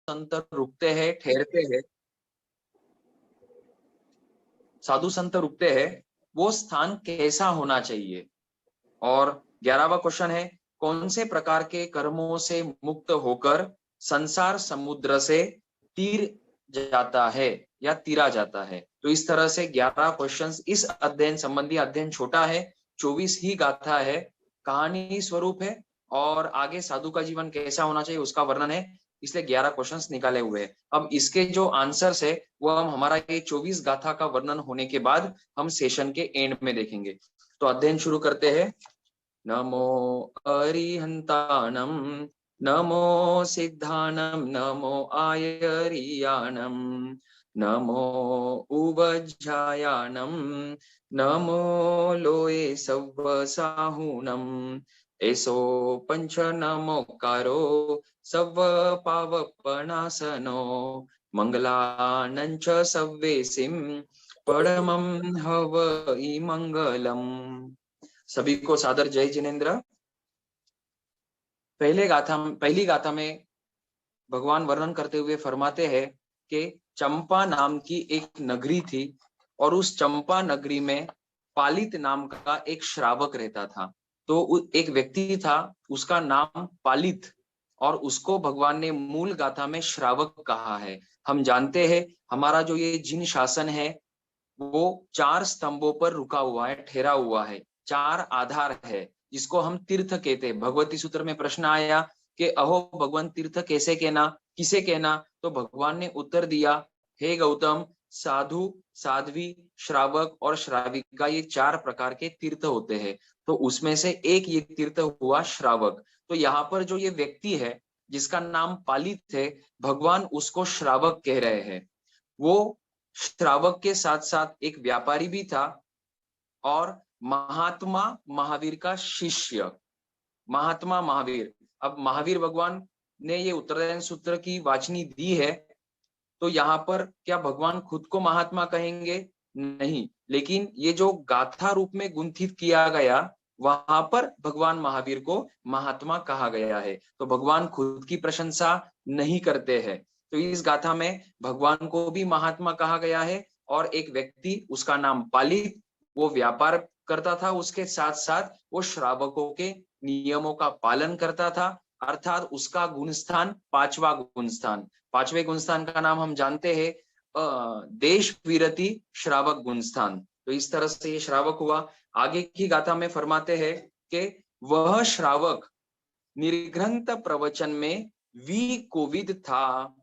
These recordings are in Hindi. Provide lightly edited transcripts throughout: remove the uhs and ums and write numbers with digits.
संत रुकते हैं, ठहरते हैं, साधु संत रुकते हैं, वो स्थान कैसा होना चाहिए। और 11वां क्वेश्चन है, कौन से प्रकार के कर्मों से मुक्त होकर संसार समुद्र से तीर जाता है या तीरा जाता है। तो इस तरह से 11 क्वेश्चंस। इस अध्ययन संबंधी, अध्ययन छोटा है, 24 ही गाथा है, कहानी स्वरूप है, और आगे साधु का जीवन कैसा होना चाहिए उसका वर्णन है, इसलिए 11 क्वेश्चंस निकाले हुए हैं। अब इसके जो आंसर्स है वो हम हमारा ये 24 गाथा का वर्णन होने के बाद हम सेशन के एंड में देखेंगे। तो अध्ययन शुरू करते हैं। नमो अरिहंताणं, नमो सिद्धाणं, नमो आयरियाणं, नमो उवज्झायाणं, नमो लोये सव्वसाहुणं, एसो पंच नमोकारो सव्व पावपनासनो, मंगलानंच सव्वेसिं परमं हवै मंगलम्। सभी को सादर जय जिनेन्द्र। पहली गाथा में भगवान वर्णन करते हुए फरमाते हैं कि चंपा नाम की एक नगरी थी, और उस चंपा नगरी में पालित नाम का एक श्रावक रहता था। तो एक व्यक्ति था, उसका नाम पालित, और उसको भगवान ने मूल गाथा में श्रावक कहा है। हम जानते हैं हमारा जो ये जिन शासन है वो 4 स्तंभों पर रुका हुआ है, ठहरा हुआ है, 4 आधार है, जिसको हम तीर्थ कहते हैं। भगवती सूत्र में प्रश्न आया कि अहो भगवान, तीर्थ कैसे कहना, किसे कहना। तो भगवान ने उत्तर दिया, हे गौतम, साधु, साध्वी, श्रावक और श्राविका, ये 4 प्रकार के तीर्थ होते हैं। तो उसमें से एक ये तीर्थ हुआ श्रावक। तो यहाँ पर जो ये व्यक्ति है जिसका नाम पालित है, भगवान उसको श्रावक कह रहे हैं। वो श्रावक के साथ साथ एक व्यापारी भी था, और महात्मा महावीर का शिष्य, महात्मा महावीर। अब महावीर भगवान ने ये उत्तरायण सूत्र की वाचनी दी है, तो यहाँ पर क्या भगवान खुद को महात्मा कहेंगे? नहीं, लेकिन ये जो गाथा रूप में गुंथित किया गया, वहां पर भगवान महावीर को महात्मा कहा गया है। तो भगवान खुद की प्रशंसा नहीं करते हैं। तो इस गाथा में भगवान को भी महात्मा कहा गया है, और एक व्यक्ति, उसका नाम पालित, वो व्यापार करता था, उसके साथ साथ वो श्रावकों के नियमों का पालन करता था, अर्थात उसका गुणस्थान 5वां गुणस्थान। 5वें गुणस्थान का नाम हम जानते हैं, देश विरति श्रावक गुणस्थान। तो इस तरह से ये श्रावक हुआ। आगे की गाथा में फरमाते हैं कि वह श्रावक निर्ग्रंथ प्रवचन में विकोविद था।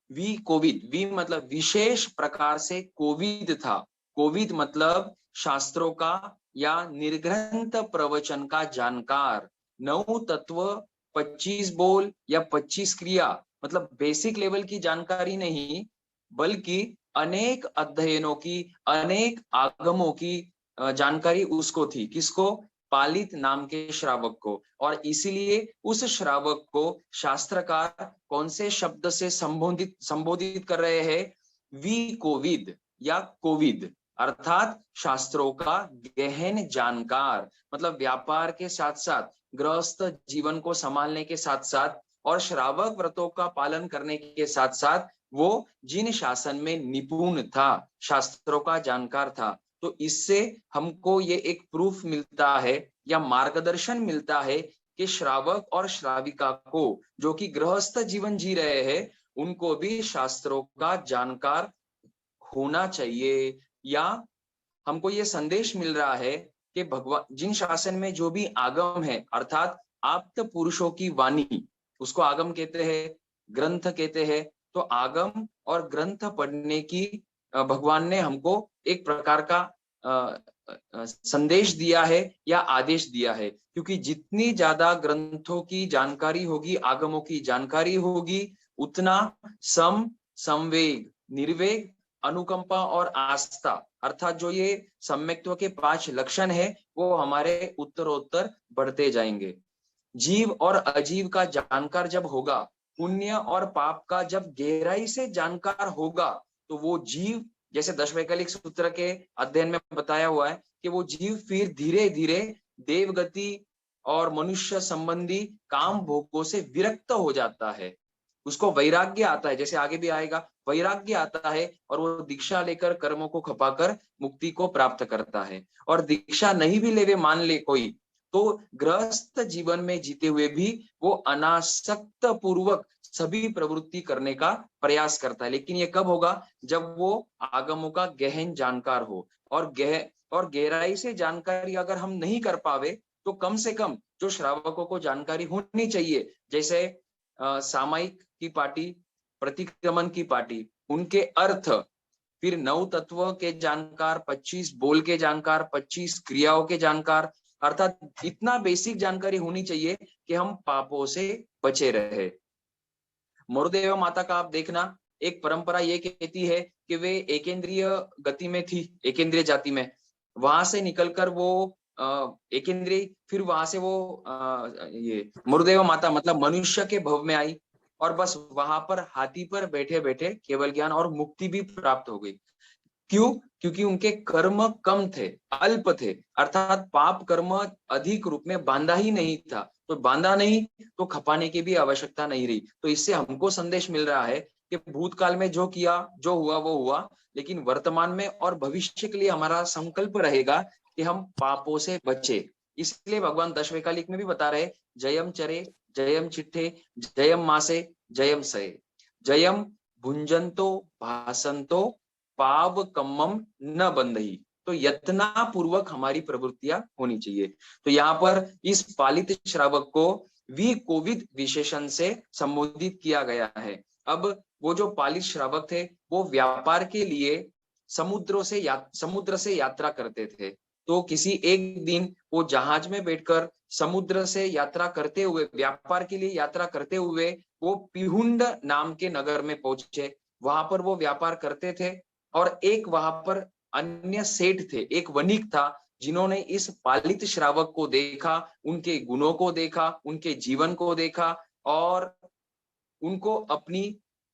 विकोविद, वी मतलब विशेष प्रकार से कोविद था। कोविद मतलब शास्त्रों का या निर्ग्रंथ प्रवचन का जानकार। 9 तत्व, 25 बोल या 25 क्रिया, मतलब बेसिक लेवल की जानकारी नहीं, बल्कि अनेक अध्ययनों की, अनेक आगमों की जानकारी उसको थी। किसको? पालित नाम के श्रावक को। और इसीलिए उस श्रावक को शास्त्रकार कौन से शब्द से संबोधित कर रहे हैं? विकोविद या कोविद, अर्थात शास्त्रों का गहन जानकार। मतलब व्यापार के साथ साथ, गृहस्थ जीवन को संभालने के साथ साथ, और श्रावक व्रतों का पालन करने के साथ साथ वो जिन शासन में निपुण था, शास्त्रों का जानकार था। तो इससे हमको ये एक प्रूफ मिलता है या मार्गदर्शन मिलता है कि श्रावक और श्राविका को, जो कि गृहस्थ जीवन जी रहे हैं, उनको भी शास्त्रों का जानकार होना चाहिए। या हमको ये संदेश मिल रहा है कि भगवान जिन शासन में जो भी आगम है, अर्थात आप्त पुरुषों की वाणी, उसको आगम कहते हैं, ग्रंथ कहते हैं। तो आगम और ग्रंथ पढ़ने की भगवान ने हमको एक प्रकार का संदेश दिया है या आदेश दिया है, क्योंकि जितनी ज्यादा ग्रंथों की जानकारी होगी, आगमों की जानकारी होगी, उतना संवेग, निर्वेग, अनुकंपा और आस्था, अर्थात जो ये सम्यक्त्व के 5 लक्षण है, वो हमारे उत्तरोत्तर बढ़ते जाएंगे। जीव और अजीव का जानकार जब होगा, पुण्य और पाप का जब गहराई से जानकार होगा, तो वो जीव, जैसे दशवैकलिक सूत्र के अध्ययन में बताया हुआ है कि वो जीव फिर धीरे धीरे देवगति और मनुष्य संबंधी काम भोगों से विरक्त हो जाता है। उसको वैराग्य आता है, जैसे आगे भी आएगा, वैराग्य आता है और वो दीक्षा लेकर कर्मों को खपाकर मुक्ति को प्राप्त करता है। और दीक्षा नहीं भी लेवे मान ले कोई, तो गृहस्थ जीवन में जीते हुए भी वो अनासक्त पूर्वक सभी प्रवृत्ति करने का प्रयास करता है। लेकिन ये कब होगा? जब वो आगमों का गहन जानकार हो। और गहराई से जानकारी अगर हम नहीं कर पावे, तो कम से कम जो श्रावकों को जानकारी होनी चाहिए, जैसे सामायिक की पाटी, प्रतिक्रमण की पाटी, उनके अर्थ, फिर 9 तत्व के जानकार, 25 बोल के जानकार, 25 क्रियाओं के जानकार, अर्थात इतना बेसिक जानकारी होनी चाहिए कि हम पापों से बचे रहे। मोरदेव माता का आप देखना, एक परंपरा ये कहती है कि वे एकेंद्रिय गति में थी, एकेंद्रिय जाति में, वहां से निकलकर वो एकेंद्रिय, फिर वहां से वो ये मोरदेव माता मतलब मनुष्य के भव में आई, और बस वहां पर हाथी पर बैठे बैठे केवल ज्ञान और मुक्ति भी प्राप्त हो गई। क्यों? क्योंकि उनके कर्म कम थे, अल्प थे, अर्थात पाप कर्म अधिक रूप में बांधा ही नहीं था। तो बांधा नहीं तो खपाने की भी आवश्यकता नहीं रही। तो इससे हमको संदेश मिल रहा है कि भूतकाल में जो किया, जो हुआ वो हुआ, लेकिन वर्तमान में और भविष्य के लिए हमारा संकल्प रहेगा कि हम पापों से बचे। इसलिए भगवान दशवैकालिक में भी बता रहे, जयम चरे, जयम चिट्ठे, जयम मासे, जयम सये, जयम भुंजंतो भासंतो पाव कम्मम न बंधही। तो यत्ना पूर्वक हमारी प्रवृत्तियां होनी चाहिए। तो यहाँ पर इस पालित श्रावक को वी कोविद विशेषण से संबोधित किया गया है। अब वो जो पालित श्रावक थे वो व्यापार के लिए समुद्र से यात्रा करते थे। तो किसी एक दिन वो जहाज में बैठकर समुद्र से यात्रा करते हुए, व्यापार के लिए यात्रा करते हुए वो पिहुंड नाम के नगर में पहुंचे। वहां पर वो व्यापार करते थे और एक वहां पर अन्य सेठ थे, एक वणिक था, जिन्होंने इस पालित श्रावक को देखा, उनके गुणों को देखा, उनके जीवन को देखा और उनको अपनी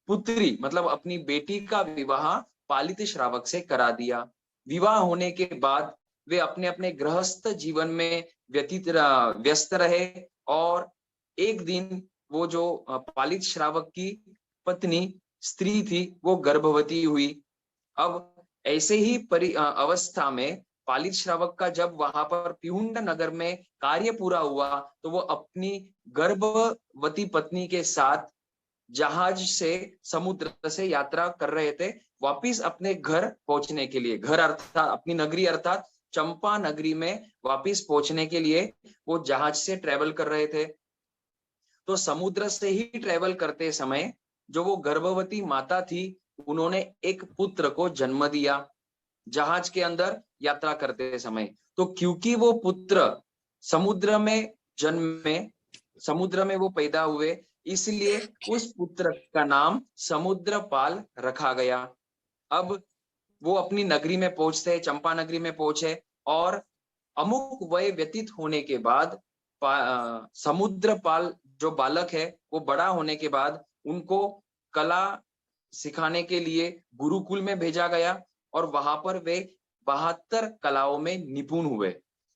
पुत्री मतलब अपनी बेटी का विवाह पालित श्रावक से करा दिया। विवाह होने के बाद वे अपने अपने गृहस्थ जीवन में व्यस्त रहे और एक दिन वो जो पालित श्रावक की पत्नी स्त्री थी वो गर्भवती हुई। अब ऐसे ही अवस्था में पालित श्रावक का जब वहां पर पिहुंड नगर में कार्य पूरा हुआ, तो वो अपनी गर्भवती पत्नी के साथ जहाज से समुद्र से यात्रा कर रहे थे, वापिस अपने घर पहुंचने के लिए, घर अर्थात अपनी नगरी अर्थात चंपा नगरी में वापिस पहुंचने के लिए वो जहाज से ट्रेवल कर रहे थे। तो समुद्र से ही ट्रेवल करते समय जो वो गर्भवती माता थी, उन्होंने एक पुत्र को जन्म दिया जहाज के अंदर यात्रा करते समय। तो क्योंकि वो पुत्र समुद्र में जन्मे, समुद्र में वो पैदा हुए, इसलिए उस पुत्र का नाम समुद्रपाल रखा गया। अब वो अपनी नगरी में पहुंचते, चंपा नगरी में पहुंचे और अमुक वय व्यतीत होने के बाद समुद्रपाल जो बालक है वो बड़ा होने के बाद उनको कला सिखाने के लिए गुरुकुल में भेजा गया और वहां पर वे 72 कलाओं में निपुण हुए।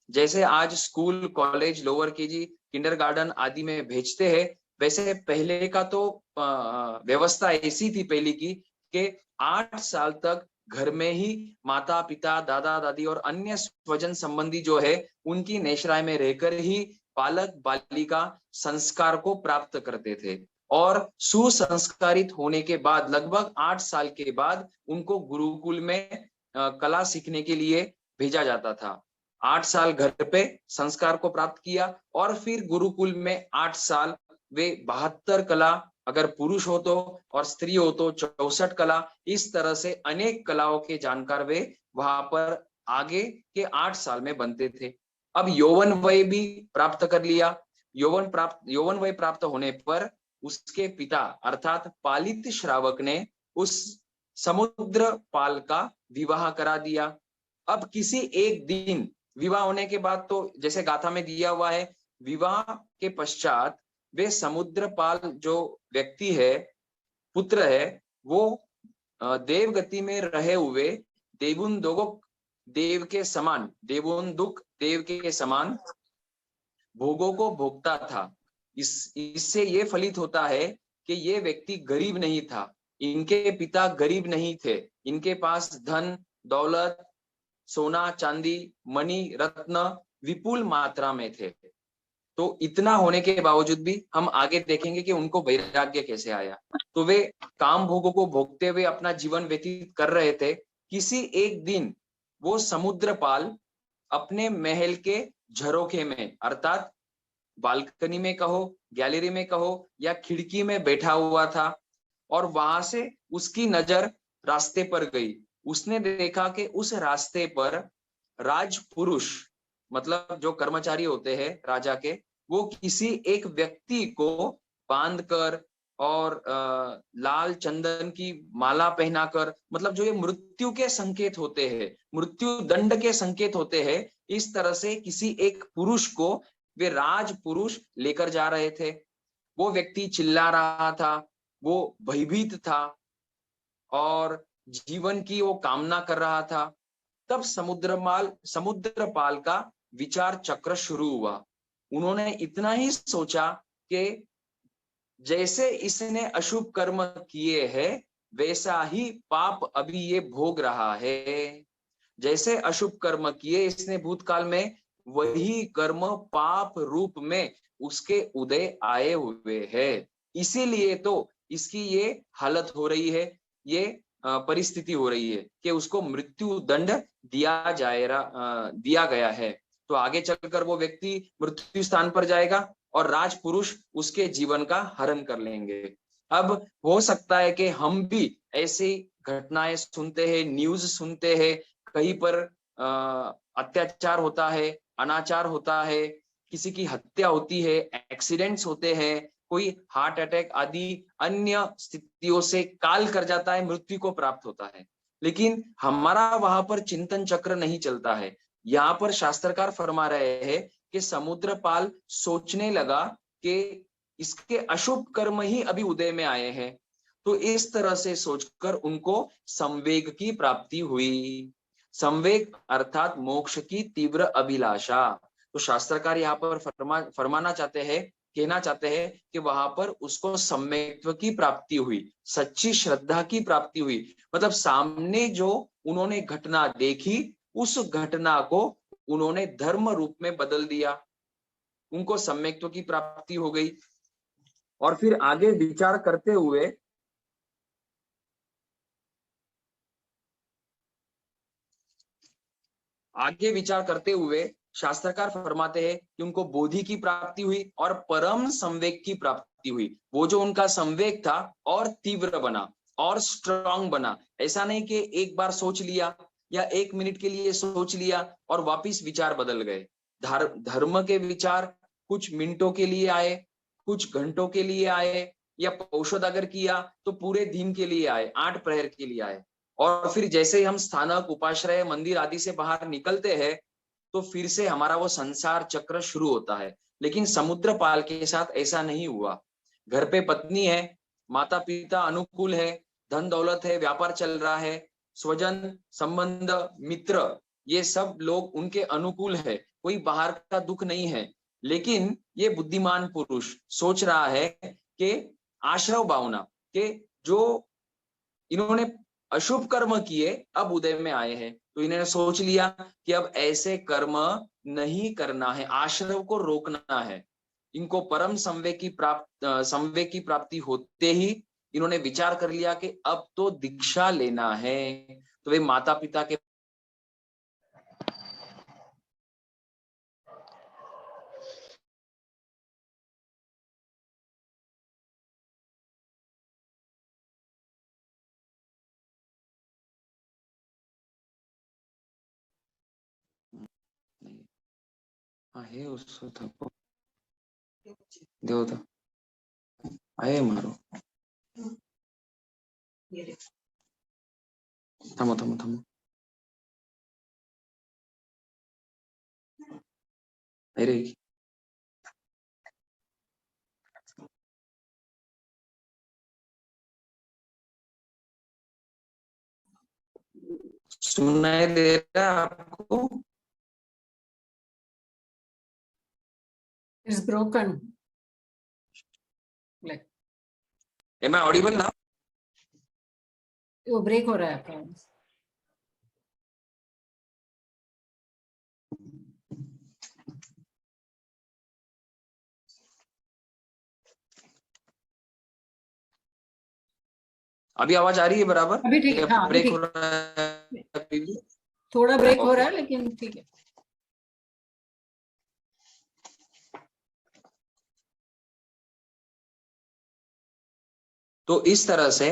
जैसे आज school, college, lower KG, kindergarten आदि में भेजते हैं, वैसे पहले का तो व्यवस्था ऐसी थी पहले की कि 8 साल तक घर में ही माता पिता, दादा दादी और अन्य स्वजन संबंधी जो है उनकी नेशराय में रहकर ही बालक बालिका संस्कार को प्राप्त करते थे और सुसंस्कारित होने के बाद लगभग 8 साल के बाद उनको गुरुकुल में कला सीखने के लिए भेजा जाता था। 8 साल घर पे संस्कार को प्राप्त किया और फिर गुरुकुल में 8 साल वे 72 कला, अगर पुरुष हो तो और स्त्री हो तो 64 कला, इस तरह से अनेक कलाओं के जानकार वे वहां पर आगे के 8 साल में बनते थे। अब यौवन वय भी प्राप्त कर लिया। यौवन वय प्राप्त होने पर उसके पिता अर्थात पालित श्रावक ने उस समुद्र पाल का विवाह करा दिया। अब किसी एक दिन विवाह होने के बाद, तो जैसे गाथा में दिया हुआ है, विवाह के पश्चात वे समुद्रपाल जो व्यक्ति है, पुत्र है, वो देवगति में रहे हुए देवुंदोगो देव के समान, देवोंदुक देव के समान भोगों को भोगता था। इससे ये फलित होता है कि ये व्यक्ति गरीब नहीं था, इनके पिता गरीब नहीं थे, इनके पास धन दौलत सोना चांदी मणि रत्न विपुल मात्रा में थे। तो इतना होने के बावजूद भी हम आगे देखेंगे कि उनको वैराग्य कैसे आया। तो वे काम भोगों को भोगते हुए अपना जीवन व्यतीत कर रहे थे। किसी एक दिन वो समुद्रपाल अपने महल के झरोखे में अर्थात बालकनी में कहो गैलरी में कहो या खिड़की में बैठा हुआ था और वहां से उसकी नजर रास्ते पर गई। उसने देखा कि उस रास्ते पर राजपुरुष मतलब जो कर्मचारी होते हैं राजा के, वो किसी एक व्यक्ति को बांधकर और लाल चंदन की माला पहनाकर, मतलब जो ये मृत्यु के संकेत होते हैं, मृत्यु दंड के संकेत होते हैं, इस तरह से किसी एक पुरुष को वे राजपुरुष लेकर जा रहे थे। वो व्यक्ति चिल्ला रहा था, वो भयभीत था और जीवन की वो कामना कर रहा था। तब समुद्रपाल का विचार चक्र शुरू हुआ। उन्होंने इतना ही सोचा कि जैसे इसने अशुभ कर्म किए हैं वैसा ही पाप अभी ये भोग रहा है। जैसे अशुभ कर्म किए इसने भूतकाल में, वही कर्म पाप रूप में उसके उदय आए हुए हैं। इसीलिए तो इसकी ये हालत हो रही है, ये परिस्थिति हो रही है कि उसको मृत्यु दंड दिया गया है। तो आगे चलकर वो व्यक्ति मृत्यु स्थान पर जाएगा और राजपुरुष उसके जीवन का हरण कर लेंगे। अब हो सकता है कि हम भी ऐसी घटनाएं सुनते हैं, न्यूज सुनते हैं, कहीं पर अत्याचार होता है, अनाचार होता है, किसी की हत्या होती है, एक्सीडेंट्स होते हैं, कोई हार्ट अटैक आदि अन्य स्थितियों से काल कर जाता है, मृत्यु को प्राप्त होता है। लेकिन हमारा वहां पर चिंतन चक्र नहीं चलता है। यहाँ पर शास्त्रकार फरमा रहे हैं कि समुद्रपाल सोचने लगा कि इसके अशुभ कर्म ही अभी उदय में आए हैं। तो इस तरह से सोचकर उनको संवेग की प्राप्ति हुई। संवेग अर्थात मोक्ष की तीव्र अभिलाषा। तो शास्त्रकार यहाँ पर फरमाना चाहते हैं, कहना चाहते हैं कि वहां पर उसको सम्यक्त्व की प्राप्ति हुई, सच्ची श्रद्धा की प्राप्ति हुई। मतलब सामने जो उन्होंने घटना देखी, उस घटना को उन्होंने धर्म रूप में बदल दिया, उनको सम्यक्त्व की प्राप्ति हो गई। और फिर आगे विचार करते हुए शास्त्रकार फरमाते हैं कि उनको बोधि की प्राप्ति हुई और परम संवेग की प्राप्ति हुई। वो जो उनका संवेग था और तीव्र बना और स्ट्रांग बना। ऐसा नहीं कि एक बार सोच लिया या एक मिनट के लिए सोच लिया और वापिस विचार बदल गए। धर्म के विचार कुछ मिनटों के लिए आए, कुछ घंटों के लिए आए, या औषध अगर किया तो पूरे दिन के लिए आए, 8 प्रहर के लिए आए। और फिर जैसे ही हम स्थानक उपाश्रय मंदिर आदि से बाहर निकलते हैं तो फिर से हमारा वो संसार चक्र शुरू होता है। लेकिन समुद्रपाल के साथ ऐसा नहीं हुआ। घर पे पत्नी है, माता पिता अनुकूल है, धन दौलत है, व्यापार चल रहा है, स्वजन संबंध मित्र ये सब लोग उनके अनुकूल है, कोई बाहर का दुख नहीं है। लेकिन ये बुद्धिमान पुरुष सोच रहा है कि आश्रव भावना के जो इन्होंने अशुभ कर्म किए अब उदय में आए हैं, तो इन्होंने सोच लिया कि अब ऐसे कर्म नहीं करना है, आश्रव को रोकना है। इनको परम संवेग की प्राप्ति होते ही इन्होंने विचार कर लिया कि अब तो दीक्षा लेना है। तो वे माता पिता के आहे उसको थप्पो देव तो आहे मारो थमो थमो थमो अरे सुनाई दे रहा है आपको? It's broken. Like am I audible ना? वो ब्रेक हो रहा है आपका। अभी आवाज आ रही है बराबर? अभी ठीक, हाँ अभी ब्रेक हो ठीक, रहा है अभी भी? थोड़ा ब्रेक हो ओके। रहा है लेकिन ठीक है। तो इस तरह से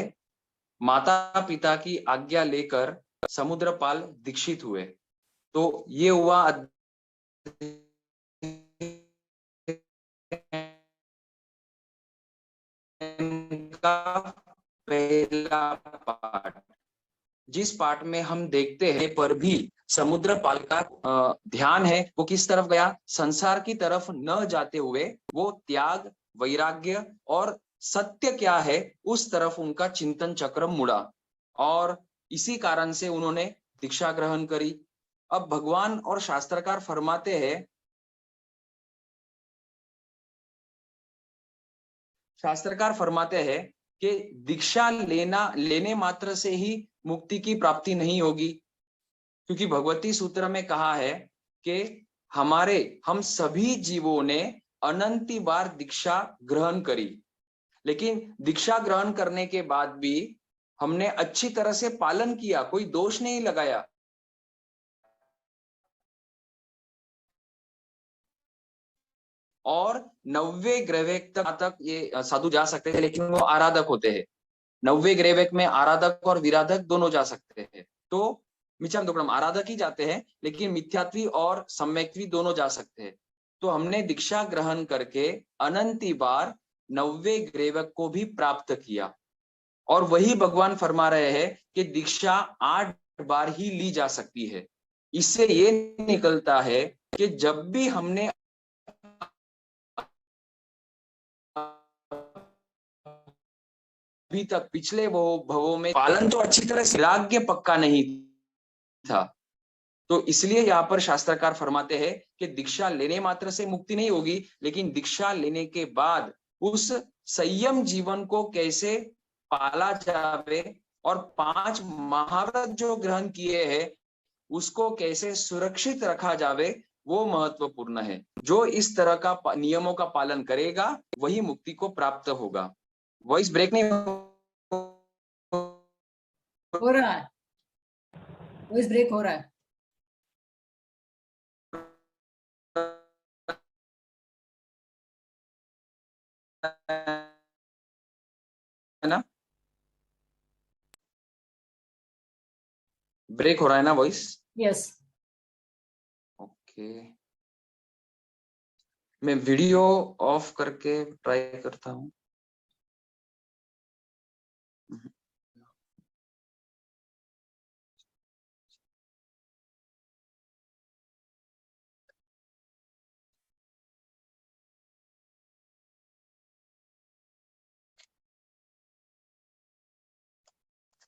माता पिता की आज्ञा लेकर समुद्रपाल दीक्षित हुए। तो ये हुआ का पहला पार्ट, जिस पार्ट में हम देखते हैं पर भी समुद्रपाल का ध्यान है वो किस तरफ गया? संसार की तरफ न जाते हुए वो त्याग, वैराग्य और सत्य क्या है उस तरफ उनका चिंतन चक्र मुड़ा, और इसी कारण से उन्होंने दीक्षा ग्रहण करी। अब भगवान और शास्त्रकार फरमाते हैं, शास्त्रकार फरमाते हैं कि दीक्षा लेने मात्र से ही मुक्ति की प्राप्ति नहीं होगी, क्योंकि भगवती सूत्र में कहा है कि हम सभी जीवों ने अनंती बार दीक्षा ग्रहण करी, लेकिन दीक्षा ग्रहण करने के बाद भी हमने अच्छी तरह से पालन किया, कोई दोष नहीं लगाया। और 90 ग्रहवेक तक ये साधु जा सकते थे, लेकिन वो आराधक होते हैं। 90 ग्रहवेक में आराधक और विराधक दोनों जा सकते हैं। तो मिच्छामि दुक्कडम आराधक ही जाते हैं, लेकिन मिथ्यात्वी और सम्यक्त्वी दोनों जा सकते हैं। तो हमने दीक्षा ग्रहण करके अनंती बार 90 ग्रहवेक को भी प्राप्त किया, और वही भगवान फरमा रहे हैं कि दीक्षा 8 बार ही ली जा सकती है। इससे ये निकलता है कि जब भी हमने अभी तक पिछले भवों में पालन तो अच्छी तरह से, वैराग्य पक्का नहीं था। तो इसलिए यहाँ पर शास्त्रकार फरमाते हैं कि दीक्षा लेने मात्र से मुक्ति नहीं होगी, लेकिन दीक्षा लेने के बाद उस संयम जीवन को कैसे पाला जावे और 5 महाव्रत जो ग्रहण किए हैं उसको कैसे सुरक्षित रखा जावे, वो महत्वपूर्ण है। जो इस तरह का नियमों का पालन करेगा वही मुक्ति को प्राप्त होगा। वॉइस ब्रेक नहीं हो रहा है, वॉइस ब्रेक हो रहा है। है ना? ब्रेक हो रहा है ना वॉइस? यस। ओके, मैं वीडियो ऑफ करके ट्राई करता हूँ।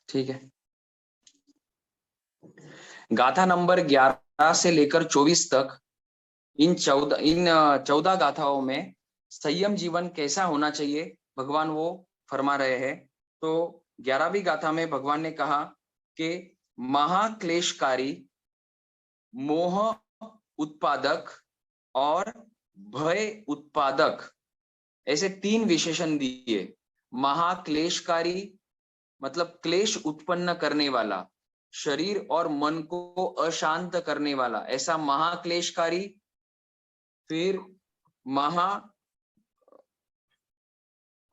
ठीक है, गाथा नंबर 11 से लेकर 24 तक इन 14 गाथाओं में संयम जीवन कैसा होना चाहिए भगवान वो फरमा रहे हैं। तो 11वीं गाथा में भगवान ने कहा कि महाक्लेशकारी, मोह उत्पादक और भय उत्पादक, ऐसे 3 विशेषण दिए। महाक्लेशकारी मतलब क्लेश उत्पन्न करने वाला, शरीर और मन को अशांत करने वाला, ऐसा महाक्लेशकारी। फिर महा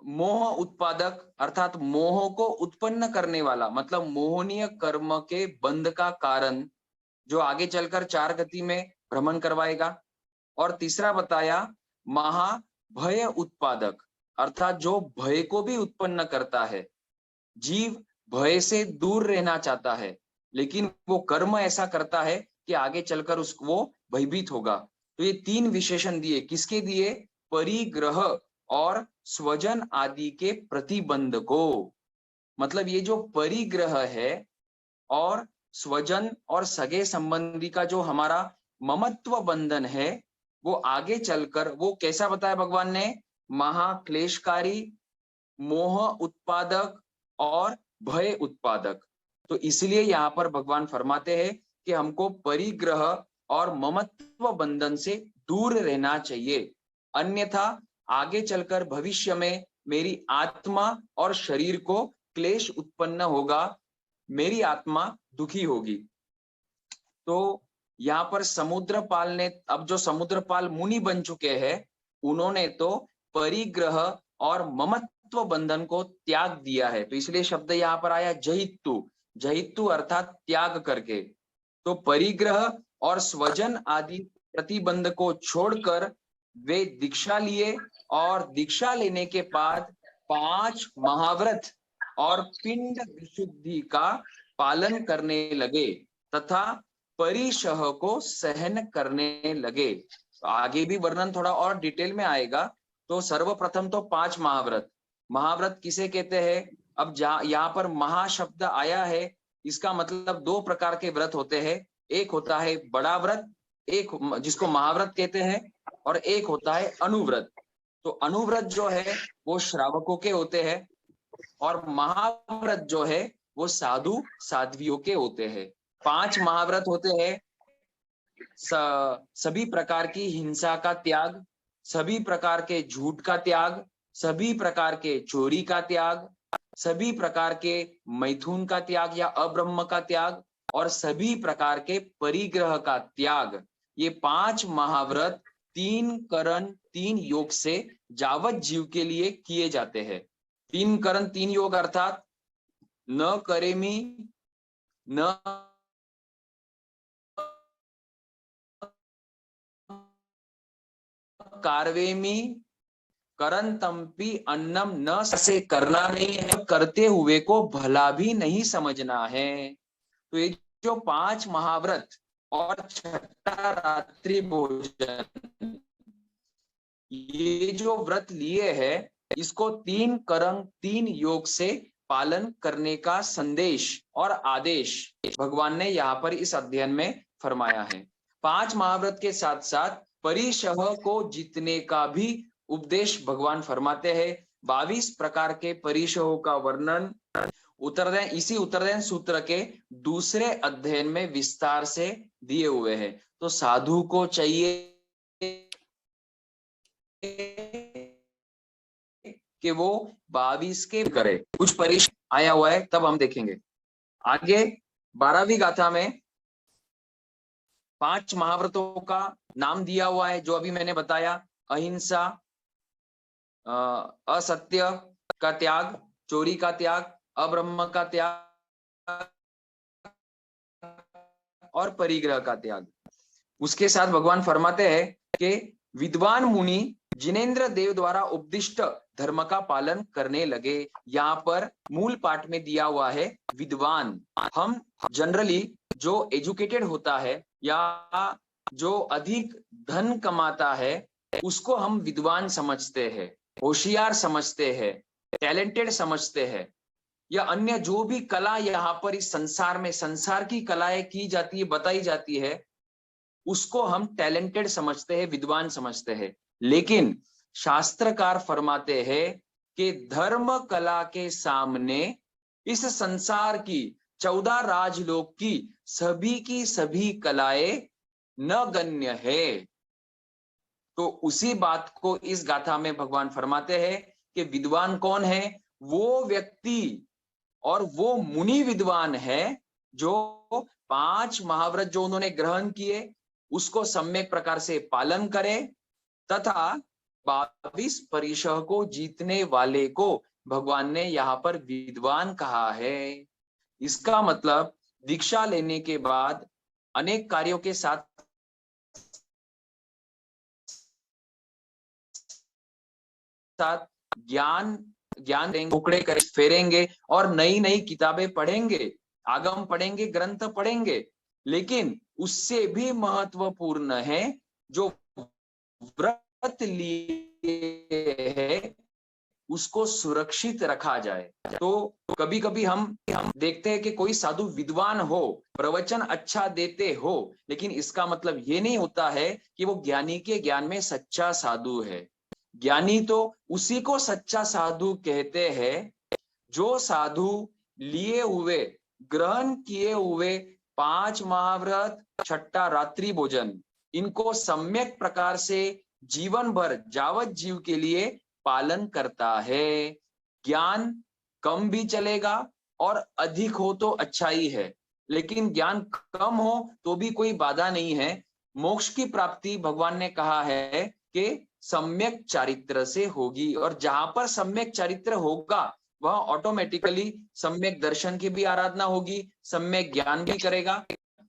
मोह उत्पादक अर्थात मोह को उत्पन्न करने वाला, मतलब मोहनीय कर्म के बंध का कारण जो आगे चलकर 4 गति में भ्रमण करवाएगा। और तीसरा बताया महाभय उत्पादक, अर्थात जो भय को भी उत्पन्न करता है। जीव भय से दूर रहना चाहता है, लेकिन वो कर्म ऐसा करता है कि आगे चलकर उसको वो भयभीत होगा। तो ये 3 विशेषण दिए, किसके दिए? परिग्रह और स्वजन आदि के प्रतिबंध को। मतलब ये जो परिग्रह है और स्वजन और सगे संबंधी का जो हमारा ममत्व बंधन है, वो आगे चलकर वो कैसा बताया भगवान ने? महाक्लेशकारी, मोह उत्पादक और भय उत्पादक। तो इसलिए यहाँ पर भगवान फरमाते हैं कि हमको परिग्रह और ममत्व बंधन से दूर रहना चाहिए, अन्यथा आगे चलकर भविष्य में मेरी आत्मा और शरीर को क्लेश उत्पन्न होगा, मेरी आत्मा दुखी होगी। तो यहाँ पर समुद्रपाल ने, अब जो समुद्रपाल मुनि बन चुके हैं, उन्होंने तो परिग्रह और ममत्व बंधन को त्याग दिया है। तो इसलिए शब्द यहाँ पर आया जहित्तु, जहित्तु अर्थात त्याग करके। तो परिग्रह और स्वजन आदि प्रतिबंध को छोड़कर वे दीक्षा लिए और दीक्षा लेने के बाद 5 महाव्रत और पिंड विशुद्धि का पालन करने लगे तथा परिशह को सहन करने लगे। तो आगे भी वर्णन थोड़ा और डिटेल में आएगा। तो सर्वप्रथम तो 5 महाव्रत, महाव्रत किसे कहते हैं? अब यहाँ पर महाशब्द आया है, इसका मतलब 2 प्रकार के व्रत होते हैं। एक होता है बड़ा व्रत, एक जिसको महाव्रत कहते हैं, और एक होता है अनुव्रत। तो अनुव्रत जो है वो श्रावकों के होते हैं और महाव्रत जो है वो साधु साध्वियों के होते हैं। 5 महाव्रत होते हैं, सभी प्रकार की हिंसा का त्याग, सभी प्रकार के झूठ का त्याग, सभी प्रकार के चोरी का त्याग, सभी प्रकार के मैथुन का त्याग या अब्रह्म का त्याग, और सभी प्रकार के परिग्रह का त्याग। ये 5 महाव्रत 3 करण 3 योग से जावत जीव के लिए किए जाते हैं। 3 करण 3 योग अर्थात न करेमी, न कार्वेमी, करंतम्पि अन्नम, न से करना नहीं है, करते हुए को भला भी नहीं समझना है। तो ये जो 5 महाव्रत और छठा रात्रि भोजन, ये जो व्रत लिए हैं, इसको 3 करण 3 योग से पालन करने का संदेश और आदेश भगवान ने यहाँ पर इस अध्ययन में फरमाया है। 5 महाव्रत के साथ साथ परिशह को जीतने का भी उपदेश भगवान फरमाते हैं। 22 प्रकार के परिशहों का वर्णन इसी उत्तरदायन सूत्र के दूसरे अध्ययन में विस्तार से दिए हुए हैं। तो साधु को चाहिए कि वो 22 के करे, कुछ परिशह आया हुआ है, तब हम देखेंगे आगे। 12वीं गाथा में 5 महाव्रतों का नाम दिया हुआ है, जो अभी मैंने बताया, अहिंसा, असत्य का त्याग, चोरी का त्याग, अब्रह्म का त्याग और परिग्रह का त्याग। उसके साथ भगवान फरमाते हैं कि विद्वान मुनि जिनेन्द्र देव द्वारा उपदिष्ट धर्म का पालन करने लगे। यहाँ पर मूल पाठ में दिया हुआ है विद्वान। हम जनरली जो एजुकेटेड होता है या जो अधिक धन कमाता है, उसको हम विद्वान समझते हैं, होशियार समझते हैं, टैलेंटेड समझते हैं, या अन्य जो भी कला यहाँ पर इस संसार में संसार की कलाएं की जाती है, बताई जाती है, उसको हम टैलेंटेड समझते हैं, विद्वान समझते हैं। लेकिन शास्त्रकार फरमाते हैं कि धर्म कला के सामने इस संसार की 14 राजलोक की सभी कलाएं नगण्य है। तो उसी बात को इस गाथा में भगवान फरमाते हैं कि विद्वान कौन है? वो व्यक्ति और वो मुनि विद्वान है जो 5 महाव्रत जो उन्होंने ग्रहण किए उसको सम्यक प्रकार से पालन करे तथा 22 परिशह को जीतने वाले को भगवान ने यहाँ पर विद्वान कहा है। इसका मतलब दीक्षा लेने के बाद अनेक कार्यों के साथ ज्ञान टुकड़े कर फेरेंगे और नई नई किताबें पढ़ेंगे, आगम पढ़ेंगे, ग्रंथ पढ़ेंगे, लेकिन उससे भी महत्वपूर्ण है जो व्रत लिए है उसको सुरक्षित रखा जाए। तो कभी कभी हम देखते हैं कि कोई साधु विद्वान हो, प्रवचन अच्छा देते हो, लेकिन इसका मतलब ये नहीं होता है कि वो ज्ञानी के ज्ञान में सच्चा साधु है। ज्ञानी तो उसी को सच्चा साधु कहते हैं जो साधु लिए हुए, ग्रहण किए हुए 5 महाव्रत, 6 रात्रि भोजन, इनको सम्यक प्रकार से जीवन भर जावत जीव के लिए पालन करता है। ज्ञान कम भी चलेगा और अधिक हो तो अच्छा ही है, लेकिन ज्ञान कम हो तो भी कोई बाधा नहीं है। मोक्ष की प्राप्ति भगवान ने कहा है कि सम्यक चारित्र से होगी, और जहां पर सम्यक चारित्र होगा वह ऑटोमेटिकली सम्यक दर्शन की भी आराधना होगी, सम्यक ज्ञान भी करेगा,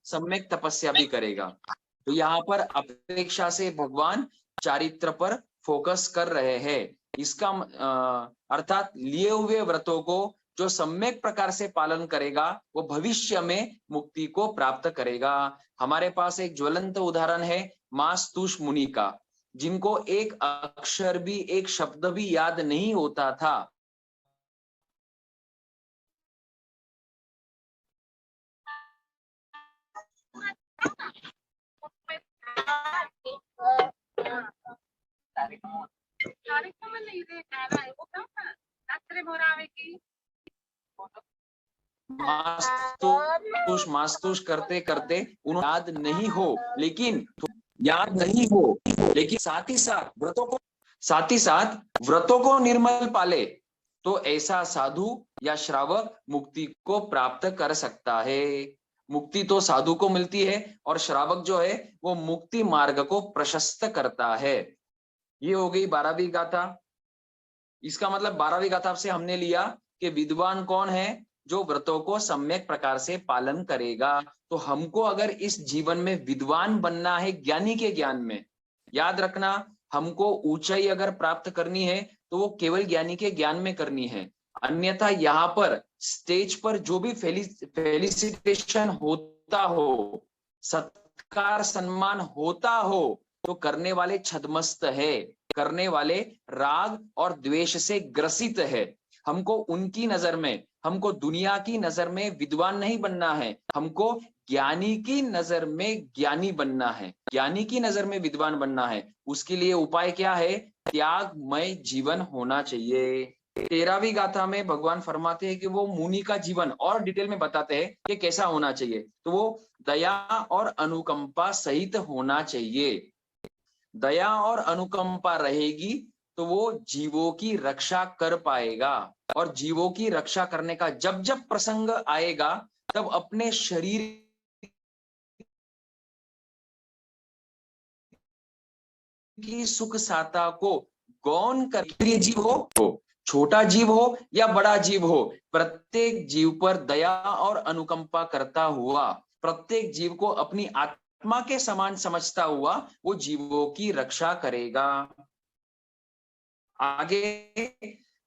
सम्यक तपस्या भी करेगा। तो यहाँ पर अपेक्षा से भगवान चारित्र पर फोकस कर रहे हैं। इसका अर्थात लिए हुए व्रतों को जो सम्यक प्रकार से पालन करेगा वो भविष्य में मुक्ति को प्राप्त करेगा। हमारे पास एक ज्वलंत उदाहरण है मास्तुष मुनि का, जिनको एक अक्षर भी, एक शब्द भी याद नहीं होता था। मास्तुष करते करते उन्हें याद नहीं हो, लेकिन साथ ही साथ व्रतों को निर्मल पाले, तो ऐसा साधु या श्रावक मुक्ति को प्राप्त कर सकता है। मुक्ति तो साधु को मिलती है और श्रावक जो है वो मुक्ति मार्ग को प्रशस्त करता है। ये हो गई 12वीं गाथा। इसका मतलब 12वीं गाथा से हमने लिया कि विद्वान कौन है, जो व्रतों को सम्यक प्रकार से पालन करेगा। तो हमको अगर इस जीवन में विद्वान बनना है ज्ञानी के ज्ञान में, याद रखना हमको ऊंचाई अगर प्राप्त करनी है तो वो केवल ज्ञानी के ज्ञान में करनी है। अन्यथा यहाँ पर स्टेज पर जो भी फेलिसिटेशन होता हो, सत्कार सम्मान होता हो, तो करने वाले छद्मस्त है, करने वाले राग और द्वेष से ग्रसित है। हमको उनकी नजर में, हमको दुनिया की नजर में विद्वान नहीं बनना है, हमको ज्ञानी की नजर में ज्ञानी बनना है, ज्ञानी की नजर में विद्वान बनना है। उसके लिए उपाय क्या है? त्यागमय जीवन होना चाहिए। 13वीं गाथा में भगवान फरमाते हैं कि वो मुनि का जीवन और डिटेल में बताते हैं कि कैसा होना चाहिए। तो वो दया और अनुकंपा सहित होना चाहिए। दया और अनुकंपा रहेगी तो वो जीवों की रक्षा कर पाएगा, और जीवों की रक्षा करने का जब जब प्रसंग आएगा तब अपने शरीर की सुख साता को गौण कर, जीव हो, छोटा जीव हो या बड़ा जीव हो, प्रत्येक जीव पर दया और अनुकंपा करता हुआ, प्रत्येक जीव को अपनी आत्मा के समान समझता हुआ वो जीवों की रक्षा करेगा। आगे